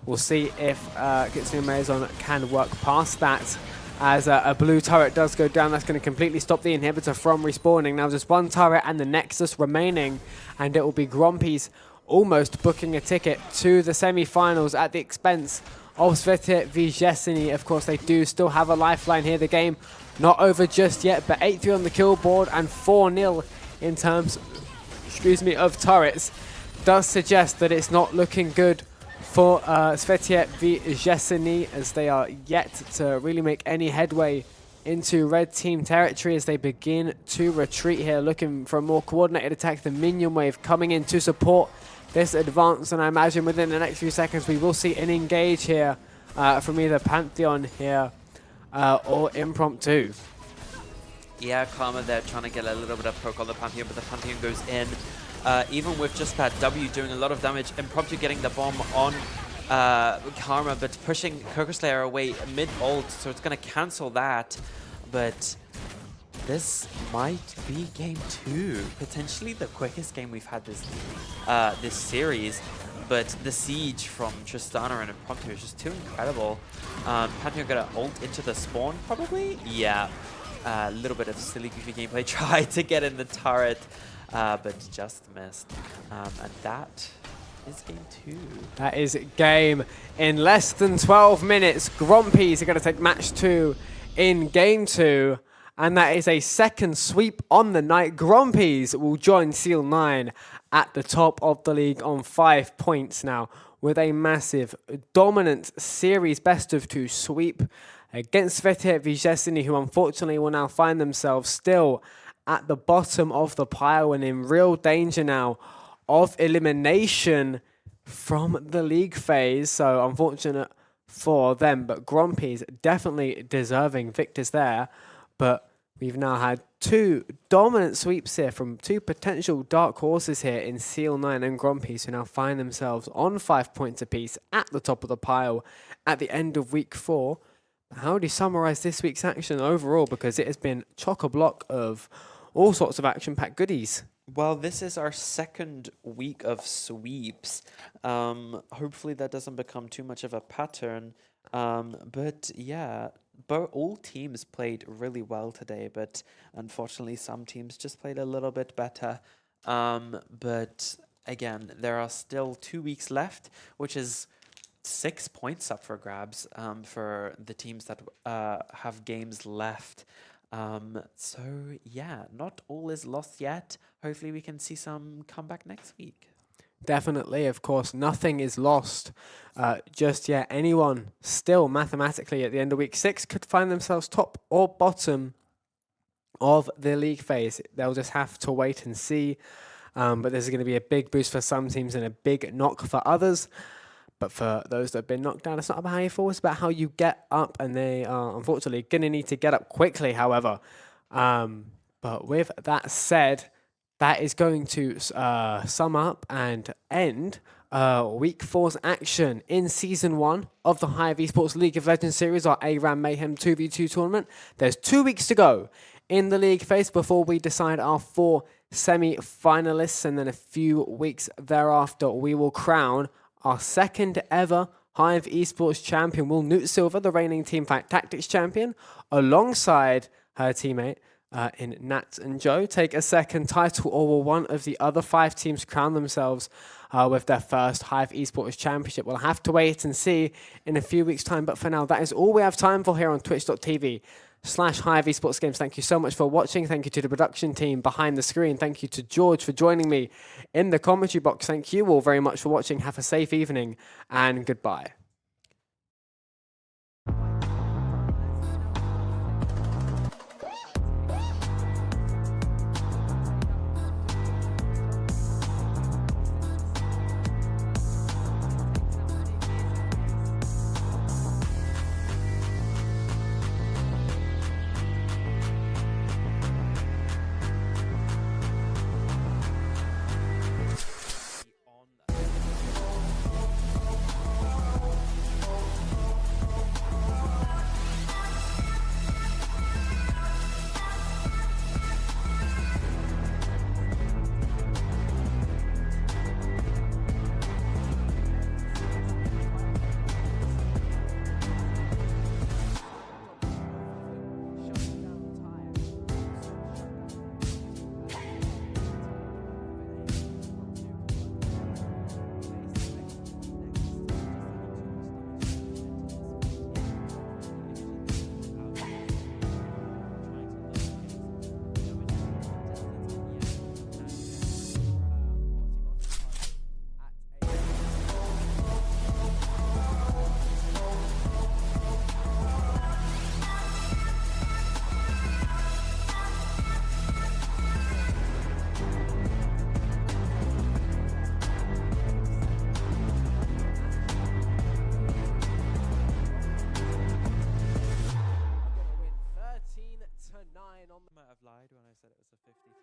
We'll see if Kitsune Maison can work past that. As a blue turret does go down, that's going to completely stop the inhibitor from respawning. Now just one turret and the Nexus remaining, and it will be Grompies almost booking a ticket to the semi-finals at the expense of Sveti Vyzhesny. Of course, they do still have a lifeline here. The game not over just yet, but 8-3 on the kill board and 4-0 in terms, of turrets does suggest that it's not looking good for Sveti Vyzhesny, as they are yet to really make any headway into red team territory as they begin to retreat here, looking for a more coordinated attack. The minion wave coming in to support this advance, and I imagine within the next few seconds we will see an engage here from either Pantheon here or Impromptu. Yeah, Karma there trying to get a little bit of poke on the Pantheon, but the Pantheon goes in. Even with just that W doing a lot of damage, Impromptu getting the bomb on Karma, but pushing Coco Slayer away mid-ult, so it's going to cancel that. But this might be game 2, potentially the quickest game we've had this series. But the siege from Tristana and Impromptu is just too incredible. Pantheon gonna ult into the spawn, probably? Yeah, a little bit of silly goofy gameplay. Tried to get in the turret, but just missed. And that is game 2. That is game in less than 12 minutes. Grompies are going to take match 2 in game 2. And that is a second sweep on the night. Grompies will join Seal 9 at the top of the league on 5 points now, with a massive, dominant series best-of-2 sweep against Sveti Vyzhesny, who unfortunately will now find themselves still at the bottom of the pile and in real danger now of elimination from the league phase. So unfortunate for them, but Grumpy's definitely deserving victors there. But we've now had two dominant sweeps here from two potential dark horses here in Seal9 and Grumpy's, who now find themselves on 5 points apiece at the top of the pile at the end of week 4. How do you summarise this week's action overall? Because it has been chock-a-block of all sorts of action-packed goodies. Well, this is our second week of sweeps. Hopefully that doesn't become too much of a pattern. But yeah, all teams played really well today, but unfortunately some teams just played a little bit better. But again, there are still 2 weeks left, which is 6 points up for grabs for the teams that have games left. So yeah, not all is lost yet. Hopefully we can see some comeback next week. Definitely, of course, nothing is lost just yet. Anyone still mathematically at the end of week 6 could find themselves top or bottom of the league phase. They'll just have to wait and see. But there's going to be a big boost for some teams and a big knock for others. But for those that have been knocked down, it's not about how you fall, it's about how you get up. And they are unfortunately going to need to get up quickly, however. But with that said, that is going to sum up and end week 4's action in Season 1 of the Hive Esports League of Legends series, our Aram Mayhem 2v2 tournament. There's 2 weeks to go in the league phase before we decide our 4 semi-finalists. And then a few weeks thereafter, we will crown our second ever Hive Esports champion. Will Newt Silver, the reigning Teamfight Tactics champion, alongside her teammate in Nat and Joe, take a second title, or will one of the other 5 teams crown themselves with their first Hive Esports Championship? We'll have to wait and see in a few weeks' time. But for now, that is all we have time for here on twitch.tv/Hive Esports Games. Thank you so much for watching. Thank you to the production team behind the screen. Thank you to George for joining me in the commentary box. Thank you all very much for watching. Have a safe evening and goodbye. Might have lied when I said it was a 50-50.